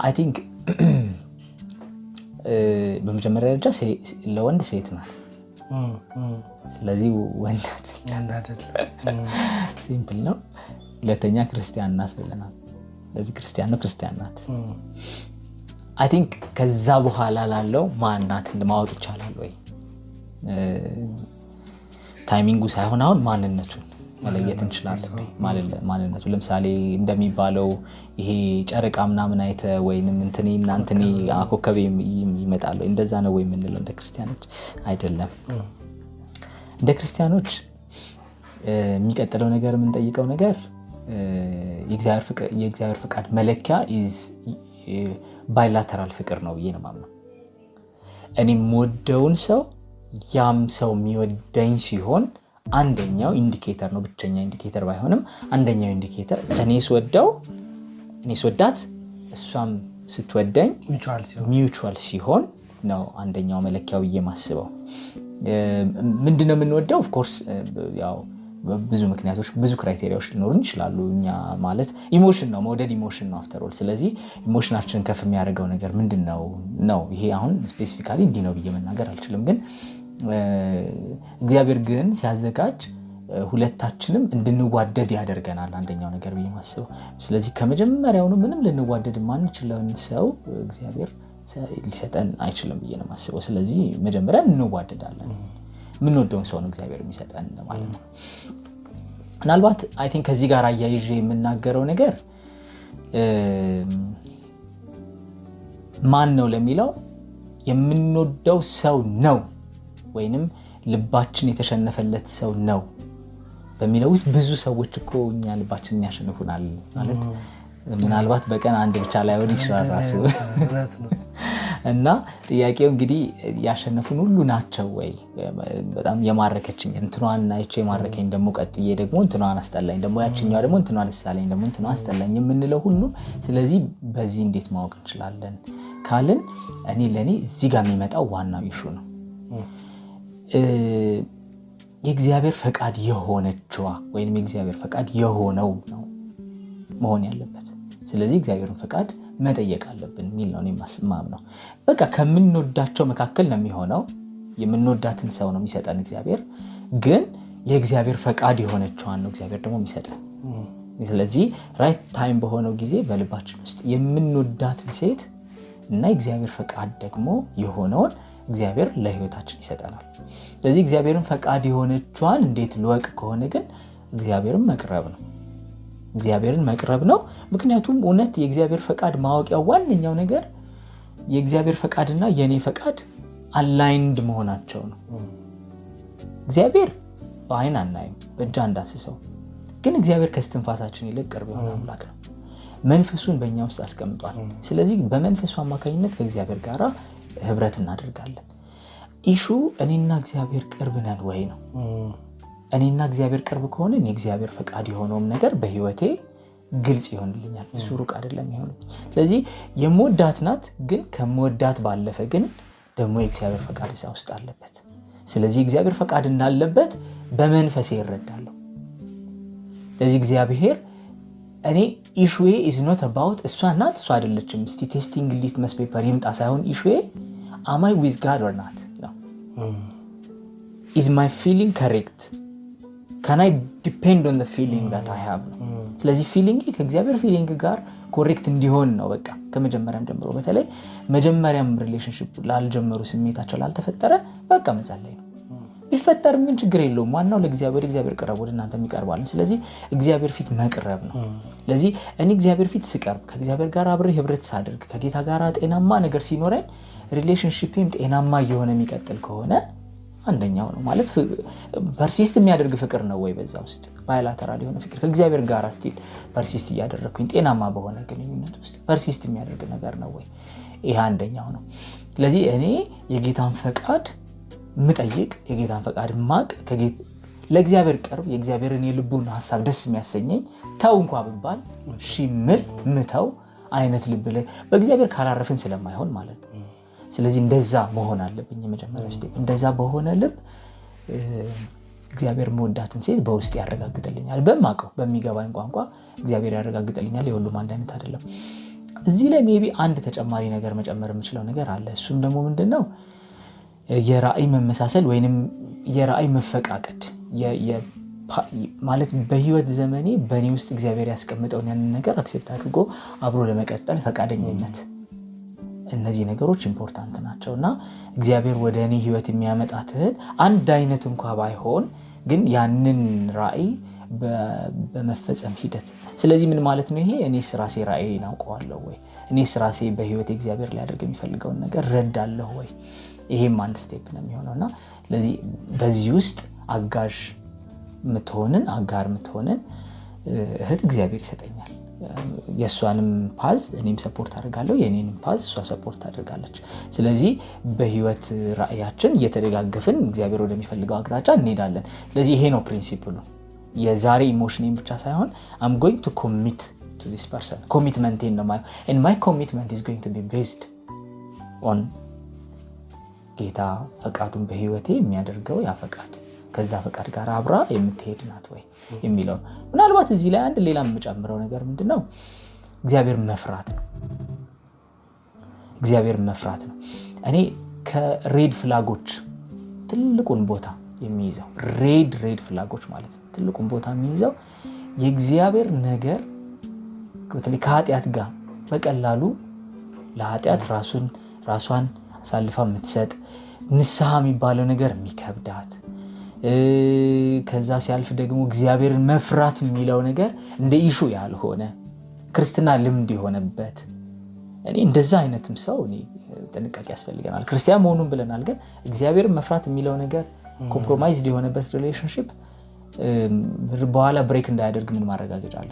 አይ ቲንክ በመጀመሪያ ደረጃ ለወንድ ሴት ናት። ስለዚህ ወንድ አይደለም። ሲምፕል ነው። ሁለተኛ ክርስቲያን ናት ብለናል። ስለዚህ ክርስቲያን ነው፣ ክርስቲያን ናት። አይ ቲንክ ከዛ በኋላ ላለው ማናት ማወቅ ይቻላል ወይ? ታይሚንጉ ሳይሆን አሁን ማንነቱን መለየት እንችላለን። ማንነቱ ለምሳሌ እንደሚባለው ይሄ ጨረቃ ምናምን አይተ ወይንም እንትኔና እንትኔ ኮከብ ይመጣል እንደዛ ነው ወይ የምንለው? እንደ ክርስቲያኖች አይደለም። እንደ ክርስቲያኖች የሚቀጥለው ነገር የምንጠይቀው ነገር የእግዚአብሔር ፍቃድ መለኪያ ባይላተራል ፍቅር ነው ብዬ ነው የማምነው። እኔ የምወደውን ሰው ያም ሰው የሚወደኝ ሲሆን አንደኛው ኢንዲኬተር ነው፣ ብቸኛ ኢንዲኬተር ባይሆንም አንደኛው ኢንዲኬተር እኔ ስወዳት እሷም ስትወደኝ ሚውቹዋል ሲሆን ነው አንደኛው መለኪያው ብዬ ማስበው። ምንድነው የምንወደው? ኦፍኮርስ ያው ብዙ ምክንያቶች ብዙ ክራይቴሪያዎች ሊኖሩን ይችላሉ። እኛ ማለት ኢሞሽን ነው፣ መውደድ ኢሞሽን ነው አፍተር ኦል። ስለዚህ ኢሞሽናችንን ከፍ የሚያደርገው ነገር ምንድነው ነው? ይሄ አሁን ስፔሲፊካሊ እንዲህ ነው ብዬ መናገር አልችልም። ግን እግዚአብሔር ግን ሲያዘጋጅ ሁለታችንም እንድንዋደድ ያደርገናል አንደኛው ነገር ብዬ ማስበው። ስለዚህ ከመጀመሪያውኑ ምንም ልንዋደድ የማንችለውን ሰው እግዚአብሔር ሊሰጠን አይችልም ብዬ ነው ማስበው። ስለዚህ መጀመሪያ እንዋደዳለን። ምንወደውን ሰው ነው እግዚአብሔር የሚሰጠን ማለት ነው። ምናልባት አይ ቲንክ ከዚህ ጋር አያይዤ የምናገረው ነገር ማን ነው ለሚለው የምንወደው ሰው ነው ወይንም ልባችን የተሸነፈለት ሰው ነው በሚለው ውስጥ ብዙ ሰዎች እኮ እኛ ልባችንን ያሸንፉናል ማለት ምናልባት በቀን አንድ ብቻ ላይሆን ይችላል ራሱ እና ጥያቄው እንግዲህ ያሸነፉን ሁሉ ናቸው ወይ? በጣም የማረከችኝ እንትኗን አይቼ የማረከኝ ደግሞ ቀጥዬ ደግሞ እንትኗን አስጠላኝ ደግሞ ያችኛዋ ደግሞ እንትኗን አስጠላኝ ደግሞ እንትኗን አስጠላኝ የምንለው ሁሉ ስለዚህ በዚህ እንዴት ማወቅ እንችላለን ካልን ለኔ እዚህ ጋር የሚመጣው ዋናው ኢሹ ነው የእግዚአብሔር ፈቃድ የሆነችዋ ወይንም የእግዚአብሔር ፈቃድ የሆነው ነው መሆን ያለበት። ስለዚህ እግዚአብሔርን ፈቃድ መጠየቅ አለብን የሚል ነው የማስማምነው። በቃ ከምንወዳቸው መካከል ነው የሚሆነው። የምንወዳትን ሰው ነው የሚሰጠን እግዚአብሔር፣ ግን የእግዚአብሔር ፈቃድ የሆነችዋን ነው እግዚአብሔር ደግሞ የሚሰጠን። ስለዚህ ራይት ታይም በሆነው ጊዜ በልባችን ውስጥ የምንወዳትን ሴት እና የእግዚአብሔር ፈቃድ ደግሞ የሆነውን እግዚአብሔር ለህይወታችን ይሰጠናል። ስለዚህ እግዚአብሔርን ፈቃድ የሆነችዋን እንዴት ልወቅ ከሆነ ግን እግዚአብሔርን መቅረብ ነው። ምክንያቱም እውነት የእግዚአብሔር ፈቃድ ማወቂያ ዋነኛው ነገር የእግዚአብሔር ፈቃድና የኔ ፈቃድ አላይንድ መሆናቸው ነው። እግዚአብሔር በአይን አናይም፣ በእጅ እንዳስሰው፣ ግን እግዚአብሔር ከስትንፋሳችን ይልቅ ቅርብ የሆነ አምላክ ነው። መንፈሱን በእኛ ውስጥ አስቀምጧል። ስለዚህ በመንፈሱ አማካኝነት ከእግዚአብሔር ጋር ህብረት እናደርጋለን። ኢሹ እኔና እግዚአብሔር ቅርብ ነን ወይ ነው። እኔና እግዚአብሔር ቅርብ ከሆነ የእግዚአብሔር ፈቃድ የሆነውም ነገር በህይወቴ ግልጽ ይሆንልኛል። እሱ ሩቅ አይደለም ይሆንልኝ። ስለዚህ የምወዳት ናት፣ ግን ከምወዳት ባለፈ ግን ደግሞ የእግዚአብሔር ፈቃድ እዛ ውስጥ አለበት። ስለዚህ እግዚአብሔር ፈቃድ እንዳለበት በመንፈሴ ይረዳለሁ። ስለዚህ እግዚአብሔር እኔ ኢሹዌ is not about እሷ ናት እሷ አይደለችም እስቲ ቴስቲንግ ሊትመስ ፔፐር ይምጣ ሳይሆን ኢሹዌ am I with God or not ነው። is my feeling correct? can I depend on the feeling that I have? ስለዚህ ፊሊንግ ከእግዚአብሔር ፊሊንግ ጋር ኮሬክት እንዲሆን ነው። በቃ ከመጀመሪያም ጀምሮ በተለይ መጀመሪያም ሪሌሽንሺፕ ላልጀመሩ ስሜታቸው ላልተፈጠረ በቃ መጸለይ ነው። ቢፈጠር ምን ችግር የለውም። ዋናው ለእግዚአብሔር ቀረብ ወደ እናንተ የሚቀርባል። ስለዚህ እግዚአብሔር ፊት መቅረብ ነው። ስለዚህ እኔ እግዚአብሔር ፊት ስቀርብ ከእግዚአብሔር ጋር አብሬ ህብረት ሳደርግ ከጌታ ጋር ጤናማ ነገር ሲኖረኝ ሪሌሽንሺፕም ጤናማ እየሆነ የሚቀጥል ከሆነ አንደኛው ነው ማለት ፐርሲስት የሚያደርግ ፍቅር ነው ወይ በዛ ውስጥ ባይላተራል የሆነ ፍቅር ከእግዚአብሔር ጋር ስቲል ፐርሲስት እያደረኩኝ ጤናማ በሆነ ግንኙነት ውስጥ ፐርሲስት የሚያደርግ ነገር ነው ወይ? ይሄ አንደኛው ነው። ስለዚህ እኔ የጌታን ፈቃድ ምጠይቅ የጌታን ፈቃድ ማቅ ለእግዚአብሔር ቅርብ የእግዚአብሔርን የልቡን ሐሳብ ደስ የሚያሰኘኝ ተው እንኳን ብባል ሺምል ምተው አይነት ልብ ላይ በእግዚአብሔር ካላረፍን ስለማይሆን ማለት ነው። ስለዚህ እንደዛ መሆን አለብኝ። የመጀመሪያው ስቴፕ እንደዛ በሆነ ልብ እግዚአብሔር መወዳትን ሴት በውስጥ ያረጋግጥልኛል። በማቀው በሚገባኝ ቋንቋ እግዚአብሔር ያረጋግጥልኛል። የሁሉም አንድ አይነት አይደለም። እዚህ ላይ ሜቢ አንድ ተጨማሪ ነገር መጨመር የምችለው ነገር አለ። እሱም ደግሞ ምንድነው የራእይ መመሳሰል ወይንም የራእይ መፈቃቀድ ማለት በህይወት ዘመኔ በእኔ ውስጥ እግዚአብሔር ያስቀምጠውን ያንን ነገር አክሴፕት አድርጎ አብሮ ለመቀጠል ፈቃደኝነት። እነዚህ ነገሮች ኢምፖርታንት ናቸውና እግዚአብሔር ወደ እኔ ህይወት የሚያመጣት አንድ አይነት እንኳን ባይሆን ግን ያንን ራእይ በመፈጸም ሂደት። ስለዚህ ምን ማለት ነው ይሄ? እኔስ ራሴ ራእይን አውቀዋለሁ ወይ? እኔስ ራሴ በህይወት እግዚአብሔር ሊያደርግ የሚፈልገውን ነገር ረዳለሁ ወይ? ይሄም አንድ ስቴፕ ነው የሚሆነውና ስለዚህ በዚህ ውስጥ አጋር የምትሆንን እህት እግዚአብሔር ይሰጠኛል። የእሷንም ፓዝ እኔም ሰፖርት አድርጋለሁ፣ የኔንም ፓዝ እሷ ሰፖርት አድርጋለች። ስለዚህ በህይወት ራእያችን እየተደጋገፍን እግዚአብሔር ወደሚፈልገው አቅጣጫ እንሄዳለን። ስለዚህ ይሄ ነው ፕሪንሲፕሉ። የዛሬ ኢሞሽኔን ብቻ ሳይሆን I'm going to commit to this person. ኮሚትመንቴን ነው and my commitment is going to be based on ጌታ ፈቃዱን በህይወቴ የሚያደርገው ያ ፈቃድ ከዛ ፈቃድ ጋር አብራ የምትሄድ ናት ወይ የሚለው። ምናልባት እዚህ ላይ አንድ ሌላ የምጨምረው ነገር ምንድነው? እግዚአብሔር መፍራት ነው። እኔ ከሬድ ፍላጎች ትልቁን ቦታ የሚይዘው ሬድ ፍላጎች ማለት ነው ትልቁን ቦታ የሚይዘው የእግዚአብሔር ነገር በተለይ ከኃጢአት ጋር በቀላሉ ለኃጢአት ራሷን አሳልፋ የምትሰጥ ንስሐ የሚባለው ነገር የሚከብዳት ከዛ ሲያልፍ ደግሞ እግዚአብሔርን መፍራት የሚለው ነገር እንደ ኢሹ ያልሆነ ክርስትና ልምድ የሆነበት እኔ እንደዛ አይነትም ሰው እኔ ጥንቃቄ ያስፈልገናል። ክርስቲያን መሆኑን ብለናል፣ ግን እግዚአብሔርን መፍራት የሚለው ነገር ኮምፕሮማይዝድ የሆነበት ሪሌሽንሺፕ በኋላ ብሬክ እንዳያደርግ ምን ማረጋገጫ አለ?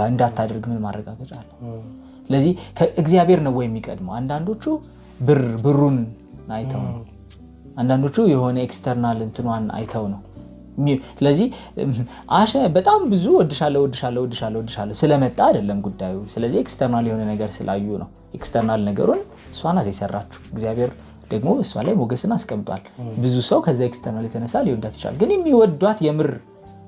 እንዳታደርግ ምን ማረጋገጫ አለ? ስለዚህ ከእግዚአብሔር ነው ወይ የሚቀድመው? አንዳንዶቹ ብሩን አይተው ነው፣ አንዳንዶቹ የሆነ ኤክስተርናል እንትኗን አይተው ነው። ስለዚህ በጣም ብዙ ወድሻለሁ ስለመጣ አይደለም ጉዳዩ። ስለዚህ ኤክስተርናል የሆነ ነገር ስላዩ ነው። ኤክስተርናል ነገሩን እሷ ናት የሰራችው፣ እግዚአብሔር ደግሞ እሷ ላይ ሞገስን አስቀምጧል። ብዙ ሰው ከዛ ኤክስተርናል የተነሳ ሊወዳት ይችላል። ግን የሚወዷት የምር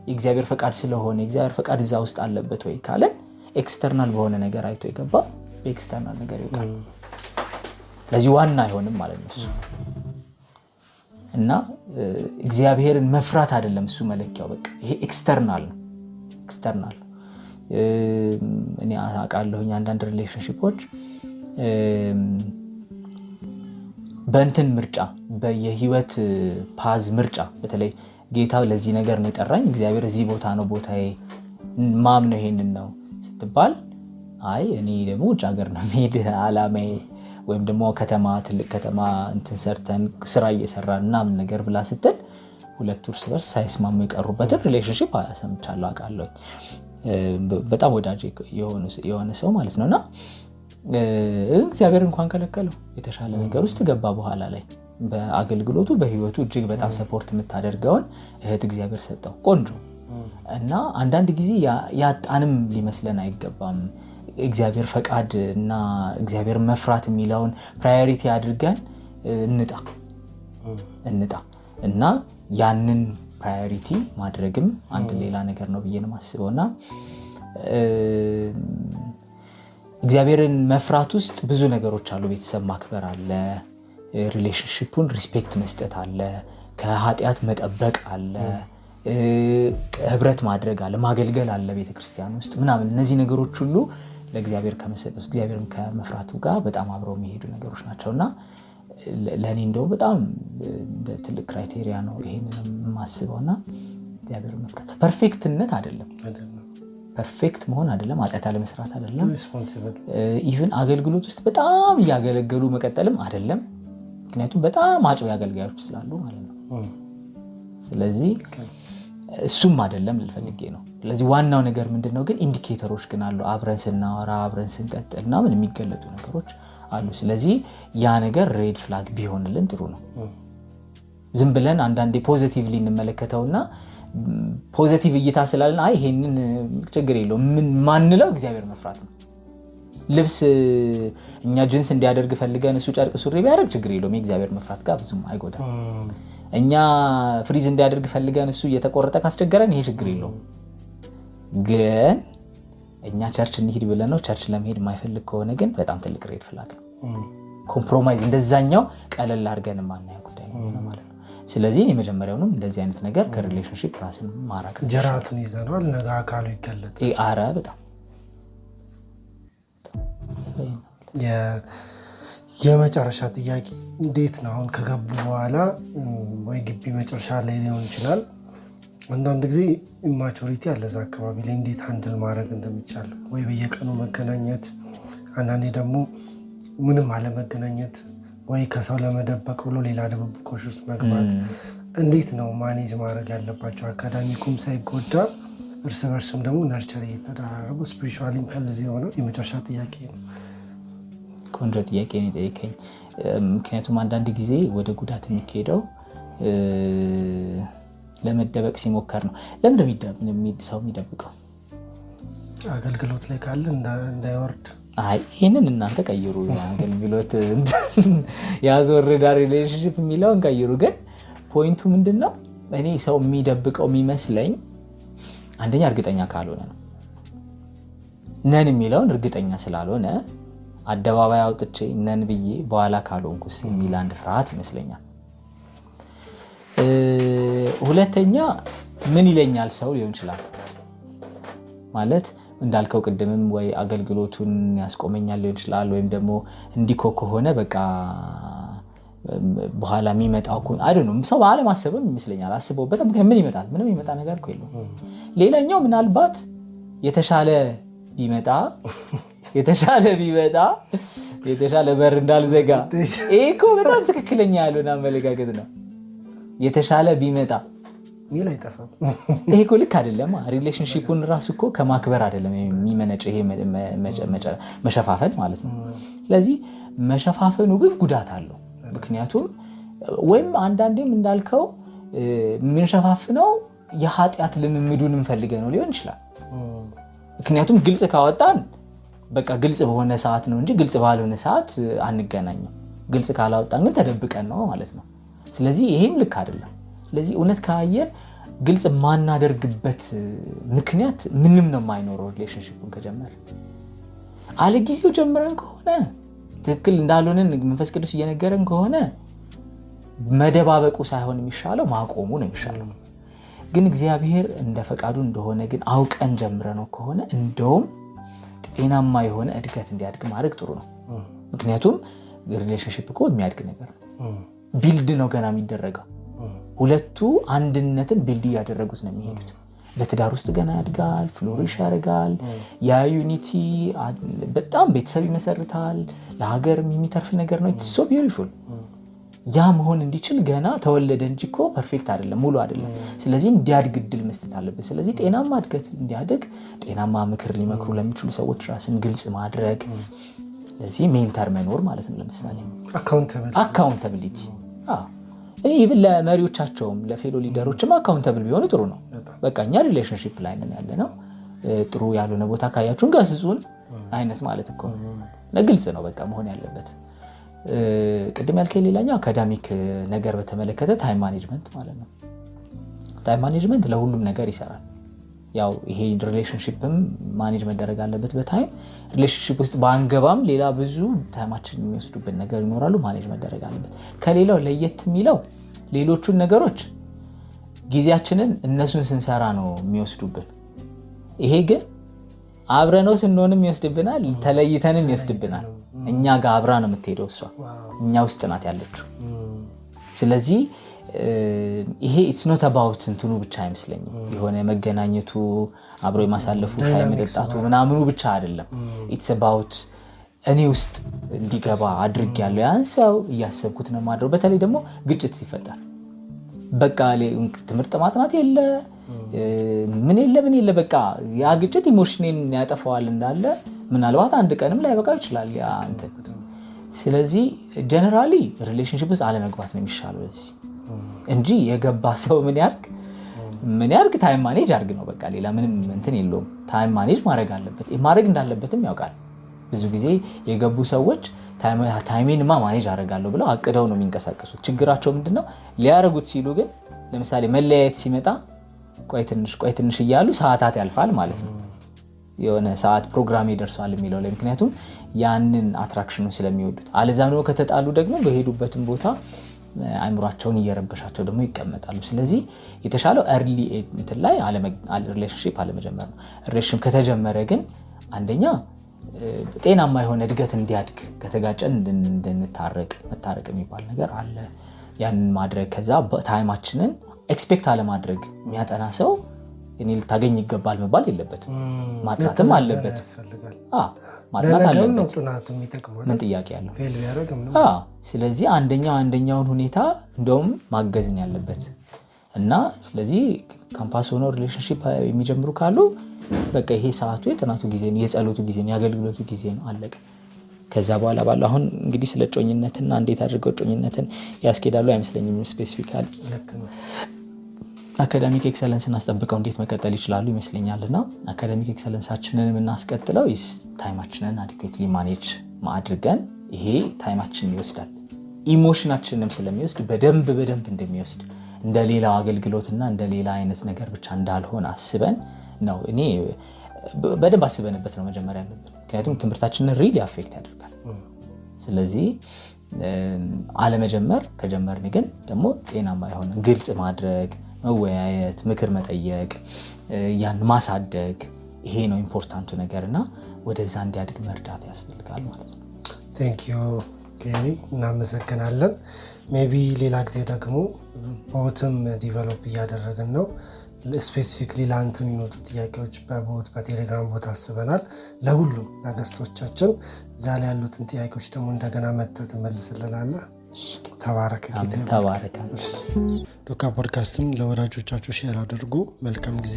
የእግዚአብሔር ፈቃድ ስለሆነ የእግዚአብሔር ፈቃድ እዛ ውስጥ አለበት ወይ ካለን ኤክስተርናል በሆነ ነገር አይቶ የገባ በኤክስተርናል ነገር ይወጣል። ስለዚህ ዋና አይሆንም ማለት ነው እሱ። እና እግዚአብሔርን መፍራት አይደለም እሱ መለኪያው። በቃ ይሄ ኤክስተርናል ነው። እኔ አውቃለሁኝ አንዳንድ ሪሌሽንሺፖች በእንትን ምርጫ በየህይወት ፓዝ ምርጫ በተለይ ጌታ ለዚህ ነገር ነው የጠራኝ፣ እግዚአብሔር እዚህ ቦታ ነው ቦታዬ፣ ማም ነው ይሄንን ነው ስትባል አይ እኔ ደግሞ ውጭ ሀገር ነው መሄድ አላማዬ ወይም ደግሞ ትልቅ ከተማ እንትን ሰርተን ስራ እየሰራን ምናምን ነገር ብላ ስትል ሁለት እርስ በርስ ሳይስማሙ የቀሩበትን ሪሌሽንሺፕ ሰምቻለሁ፣ አውቃለሁ። በጣም ወዳጅ የሆነ ሰው ማለት ነውና እግዚአብሔር እንኳን ከለከለው የተሻለ ነገር ውስጥ ገባ። በኋላ ላይ በአገልግሎቱ በህይወቱ እጅግ በጣም ሰፖርት የምታደርገውን እህት እግዚአብሔር ሰጠው፣ ቆንጆ እና አንዳንድ ጊዜ ያጣንም ሊመስለን አይገባም። እግዚአብሔር ፈቃድ እና እግዚአብሔር መፍራት የሚለውን ፕራዮሪቲ አድርገን እንጣ እና ያንን ፕራዮሪቲ ማድረግም አንድ ሌላ ነገር ነው ብዬ ነው የማስበውና እግዚአብሔርን መፍራት ውስጥ ብዙ ነገሮች አሉ። ቤተሰብ ማክበር አለ፣ ሪሌሽንሺፑን ሪስፔክት መስጠት አለ፣ ከኃጢአት መጠበቅ አለ፣ ህብረት ማድረግ አለ፣ ማገልገል አለ ቤተክርስቲያን ውስጥ ምናምን። እነዚህ ነገሮች ሁሉ ለእግዚአብሔር ከመሰጠቱ እግዚአብሔርን ከመፍራቱ ጋር በጣም አብረው የሚሄዱ ነገሮች ናቸውና ለእኔ እንደው በጣም ትልቅ ክራይቴሪያ ነው ይሄንን የማስበውና እግዚአብሔርን መፍራት ፐርፌክትነት አይደለም፣ ፐርፌክት መሆን አይደለም፣ ኃጢአት አለመስራት አይደለም፣ ኢቭን አገልግሎት ውስጥ በጣም እያገለገሉ መቀጠልም አይደለም። ምክንያቱም በጣም አጭው አገልጋዮች ስላሉ ማለት ነው። ስለዚህ እሱም አይደለም ልፈልጌ ነው። ስለዚህ ዋናው ነገር ምንድነው ግን ኢንዲኬተሮች ግን አሉ። አብረን ስናወራ አብረን ስንቀጥልና ምን የሚገለጡ ነገሮች አሉ። ስለዚህ ያ ነገር ሬድ ፍላግ ቢሆንልን ጥሩ ነው። ዝም ብለን አንዳንዴ ፖዚቲቭሊ እንመለከተውና ፖዚቲቭ እይታ ስላለን አይ ይሄንን ችግር የለውም ምን ማንለው እግዚአብሔር መፍራት ነው። ልብስ እኛ ጅንስ እንዲያደርግ ፈልገን እሱ ጨርቅ ሱሪ ቢያደርግ ችግር የለውም፣ የእግዚአብሔር መፍራት ጋር ብዙም አይጎዳም። እኛ ፍሪዝ እንዲያደርግ ፈልገን እሱ እየተቆረጠ ካስቸገረን ይሄ ችግር የለውም። ግን እኛ ቸርች እንሂድ ብለን ነው ቸርች ለመሄድ የማይፈልግ ከሆነ ግን በጣም ትልቅ ሬድ ፍላግ ነው። ኮምፕሮማይዝ እንደዛኛው ቀለል አድርገን ማናየው ጉዳይ ነው ማለት ነው። ስለዚህ የመጀመሪያውንም እንደዚህ አይነት ነገር ከሪሌሽንሺፕ ራስን ማራቅ ጀራቱን ይዘናል፣ ነገ አካሉ ይገለጣል። አረ በጣም የመጨረሻ ጥያቄ እንዴት ነው አሁን ከገቡ በኋላ ወይ ግቢ መጨረሻ ላይ ሊሆን ይችላል፣ አንዳንድ ጊዜ ኢማቹሪቲ አለ እዛ አካባቢ ላይ እንዴት ሃንድል ማድረግ እንደሚቻል ወይ በየቀኑ መገናኘት፣ አንዳንዴ ደግሞ ምንም አለመገናኘት ወይ ከሰው ለመደበቅ ብሎ ሌላ ድብብቆሽ ውስጥ መግባት፣ እንዴት ነው ማኔጅ ማድረግ ያለባቸው አካዳሚኩም ሳይጎዳ እርስ በርስም ደግሞ ነርቸር እየተደራረቡ ስፒሪቹዋሊም ሄልዚ የሆነው የመጨረሻ ጥያቄ ነው። ቆንጆ ጥያቄ ነው የጠየቀኝ። ምክንያቱም አንዳንድ ጊዜ ወደ ጉዳት የሚካሄደው ለመደበቅ ሲሞከር ነው። ለምን ሰው የሚደብቀው? አገልግሎት ላይ ካለ እንዳይወርድ። አይ ይህንን እናንተ ቀይሩ፣ አገልግሎት ያስወርዳል ሪሌሽንሽፕ የሚለውን ቀይሩ። ግን ፖይንቱ ምንድን ነው? እኔ ሰው የሚደብቀው የሚመስለኝ አንደኛ እርግጠኛ ካልሆነ ነው። ነን የሚለውን እርግጠኛ ስላልሆነ አደባባይ አውጥቼ ነን ብዬ በኋላ ካልሆንኩስ የሚል አንድ ፍርሃት ይመስለኛል። ሁለተኛ ምን ይለኛል ሰው ሊሆን ይችላል። ማለት እንዳልከው ቅድምም ወይ አገልግሎቱን ያስቆመኛል ሊሆን ይችላል፣ ወይም ደግሞ እንዲኮ ከሆነ በቃ በኋላ የሚመጣው አይደለም ሰው ባለማሰብም ይመስለኛል። አስበውበት ምክንያት ምን ይመጣል? ምንም ይመጣ ነገር እኮ የለውም። ሌላኛው ምናልባት የተሻለ በር እንዳልዘጋ፣ ይሄ እኮ በጣም ትክክለኛ ያልሆነ አመለካከት ነው። የተሻለ ቢመጣ ሚል አይጠፋም። ይሄ እኮ ልክ አይደለም። ሪሌሽንሺፑን ራሱ እኮ ከማክበር አይደለም የሚመነጭ ይሄ መሸፋፈን ማለት ነው። ስለዚህ መሸፋፈኑ ግን ጉዳት አለው። ምክንያቱም ወይም አንዳንዴም እንዳልከው የምንሸፋፍነው የኃጢአት ልምምዱን እንፈልገ ነው ሊሆን ይችላል። ምክንያቱም ግልጽ ካወጣን በቃ ግልጽ በሆነ ሰዓት ነው እንጂ ግልጽ ባልሆነ ሰዓት አንገናኝም። ግልጽ ካላወጣን ግን ተደብቀን ነው ማለት ነው። ስለዚህ ይሄም ልክ አይደለም። ስለዚህ እውነት ካየን ግልጽ ማናደርግበት ምክንያት ምንም ነው የማይኖረው። ሪሌሽንሺፑን ከጀመረ አለጊዜው ጀምረን ከሆነ ትክክል እንዳልሆነን መንፈስ ቅዱስ እየነገረን ከሆነ መደባበቁ ሳይሆን የሚሻለው ማቆሙ ነው የሚሻለው። ግን እግዚአብሔር እንደ ፈቃዱ እንደሆነ ግን አውቀን ጀምረነው ከሆነ እንደውም ጤናማ የሆነ እድገት እንዲያድግ ማድረግ ጥሩ ነው። ምክንያቱም ሪሌሽንሺፕ እኮ የሚያድግ ነገር ነው። ቢልድ ነው ገና የሚደረገው። ሁለቱ አንድነትን ቢልድ እያደረጉት ነው የሚሄዱት። በትዳር ውስጥ ገና ያድጋል፣ ፍሎሪሽ ያደርጋል። ያ ዩኒቲ በጣም ቤተሰብ ይመሰርታል። ለሀገር የሚተርፍ ነገር ነው። ኢትስ ሶ ቢዩቲፉል። ያ መሆን እንዲችል ገና ተወለደ እንጂ እኮ ፐርፌክት አይደለም፣ ሙሉ አይደለም። ስለዚህ እንዲያድግ እድል መስጠት አለበት። ስለዚህ ጤናማ እድገት እንዲያድግ ጤናማ ምክር ሊመክሩ ለሚችሉ ሰዎች ራስን ግልጽ ማድረግ፣ ለዚህ ሜንተር መኖር ማለት ነው። ለምሳሌ አካውንታቢሊቲ ኢቭን ለመሪዎቻቸውም ለፌሎ ሊደሮችም አካውንታብል ቢሆኑ ጥሩ ነው። በቃ እኛ ሪሌሽንሺፕ ላይ ነን ያለ ነው፣ ጥሩ ያልሆነ ቦታ ካያችሁን ገስጹን አይነት ማለት እኮ ግልጽ ነው በቃ መሆን ያለበት። ቅድም ያልከኝ ሌላኛው አካዳሚክ ነገር በተመለከተ ታይም ማኔጅመንት ማለት ነው። ታይም ማኔጅመንት ለሁሉም ነገር ይሰራል። ያው ይሄ ሪሌሽንሺፕም ማኔጅ መደረግ አለበት በታይም። ሪሌሽንሺፕ ውስጥ ባንገባም ሌላ ብዙ ታይማችን የሚወስዱብን ነገር ይኖራሉ፣ ማኔጅ መደረግ አለበት። ከሌላው ለየት የሚለው ሌሎቹን ነገሮች ጊዜያችንን እነሱን ስንሰራ ነው የሚወስዱብን። ይሄ ግን አብረነው ስንሆንም ይወስድብናል፣ ተለይተንም ይወስድብናል። እኛ ጋር አብራ ነው የምትሄደው እሷ እኛ ውስጥ ናት ያለችው። ስለዚህ ይሄ ኢትስ ኖት አባውት እንትኑ ብቻ አይመስለኝም። የሆነ መገናኘቱ አብሮ የማሳለፉ ታይም መጠጣቱ ምናምኑ ብቻ አይደለም። ኢትስ አባውት እኔ ውስጥ እንዲገባ አድርጌያለሁ። ያን ሰው እያሰብኩት ነው ማድረው። በተለይ ደግሞ ግጭት ሲፈጠር በቃ ትምህርት ማጥናት የለ ምን የለ በቃ ያ ግጭት ኢሞሽኔን ያጠፋዋል እንዳለ ምናልባት አንድ ቀንም ላይ በቃ ይችላል ያ እንትን። ስለዚህ ጀነራሊ ሪሌሽንሺፕ ውስጥ አለመግባት ነው የሚሻለው ለዚህ እንጂ የገባ ሰው ምን ያርግ ታይም ማኔጅ አርግ ነው በቃ። ሌላ ምንም እንትን የለውም። ታይም ማኔጅ ማድረግ አለበት፣ ማድረግ እንዳለበትም ያውቃል። ብዙ ጊዜ የገቡ ሰዎች ታይሜንማ ማኔጅ አደርጋለሁ ብለው አቅደው ነው የሚንቀሳቀሱት። ችግራቸው ምንድነው? ሊያረጉት ሲሉ ግን ለምሳሌ መለያየት ሲመጣ ቆይ ትንሽ እያሉ ሰዓታት ያልፋል ማለት ነው። የሆነ ሰዓት ፕሮግራም ይደርሳል የሚለው ላይ ምክንያቱም ያንን አትራክሽኑ ስለሚወዱት። አለዛም ደግሞ ከተጣሉ ደግሞ በሄዱበትም ቦታ አይምሯቸውን እየረበሻቸው ደግሞ ይቀመጣሉ። ስለዚህ የተሻለው early እንትን ላይ ሪሌሽንሺፕ አለመጀመር ነው። ሪሌሽንሺፕ ከተጀመረ ግን አንደኛ ጤናማ የሆነ እድገት እንዲያድግ ከተጋጨን እንድንታረቅ መታረቅ የሚባል ነገር አለ። ያንን ማድረግ ከዛ ታይማችንን ኤክስፔክት አለማድረግ የሚያጠና ሰው እኔ ልታገኝ ይገባል መባል የለበትም። ማጥናትም አለበት። ማጥናት አለበት። ምን ጥያቄ ያለው? ስለዚህ አንደኛውን ሁኔታ እንደውም ማገዝን ያለበት እና ስለዚህ ካምፓስ ሆኖ ሪሌሽንሺፕ የሚጀምሩ ካሉ በቃ ይሄ ሰዓቱ የጥናቱ ጊዜ ነው፣ የጸሎቱ ጊዜ ነው፣ የአገልግሎቱ ጊዜ ነው፣ አለቀ። ከዛ በኋላ ባለው አሁን እንግዲህ ስለ ጮኝነትና እንዴት አድርገው ጮኝነትን ያስኬዳሉ አይመስለኝም። ስፔሲፊካሊ አካዳሚክ ኤክሰለንስን አስጠብቀው እንዴት መቀጠል ይችላሉ ይመስለኛልና አካዳሚክ ኤክሰለንሳችንን የምናስቀጥለው ታይማችንን አዲኩዌትሊ ማኔጅ አድርገን ይሄ ታይማችንን ይወስዳል። ኢሞሽናችንንም ስለሚወስድ በደንብ እንደሚወስድ እንደ ሌላው አገልግሎትና እንደ ሌላ አይነት ነገር ብቻ እንዳልሆነ አስበን ነው። እኔ በደንብ አስበንበት ነው መጀመሪያ ያለብን። ምክንያቱም ትምህርታችንን ሪሊ አፌክት ያደርጋል። ስለዚህ አለመጀመር ከጀመርን ግን ደግሞ ጤናማ የሆነ ግልጽ ማድረግ፣ መወያየት፣ ምክር መጠየቅ፣ ያን ማሳደግ ይሄ ነው ኢምፖርታንቱ ነገርና ወደዛ እንዲያድግ መርዳት ያስፈልጋል ማለት ነው። ቴንክዩ ኬሪ፣ እናመሰግናለን። ሜቢ ሌላ ጊዜ ደግሞ ቦትም ዲቨሎፕ እያደረግን ነው። ስፔሲፊክሊ ለአንተ የሚመጡ ጥያቄዎች በቦት በቴሌግራም ቦት አስበናል ለሁሉም ለገስቶቻችን። እዛ ላይ ያሉትን ጥያቄዎች ደግሞ እንደገና መተህ ትመልስልናለህ። ተባረክ። ተባረክ። ዶካ ፖድካስትም ለወዳጆቻችሁ ሼር አድርጉ። መልካም ጊዜ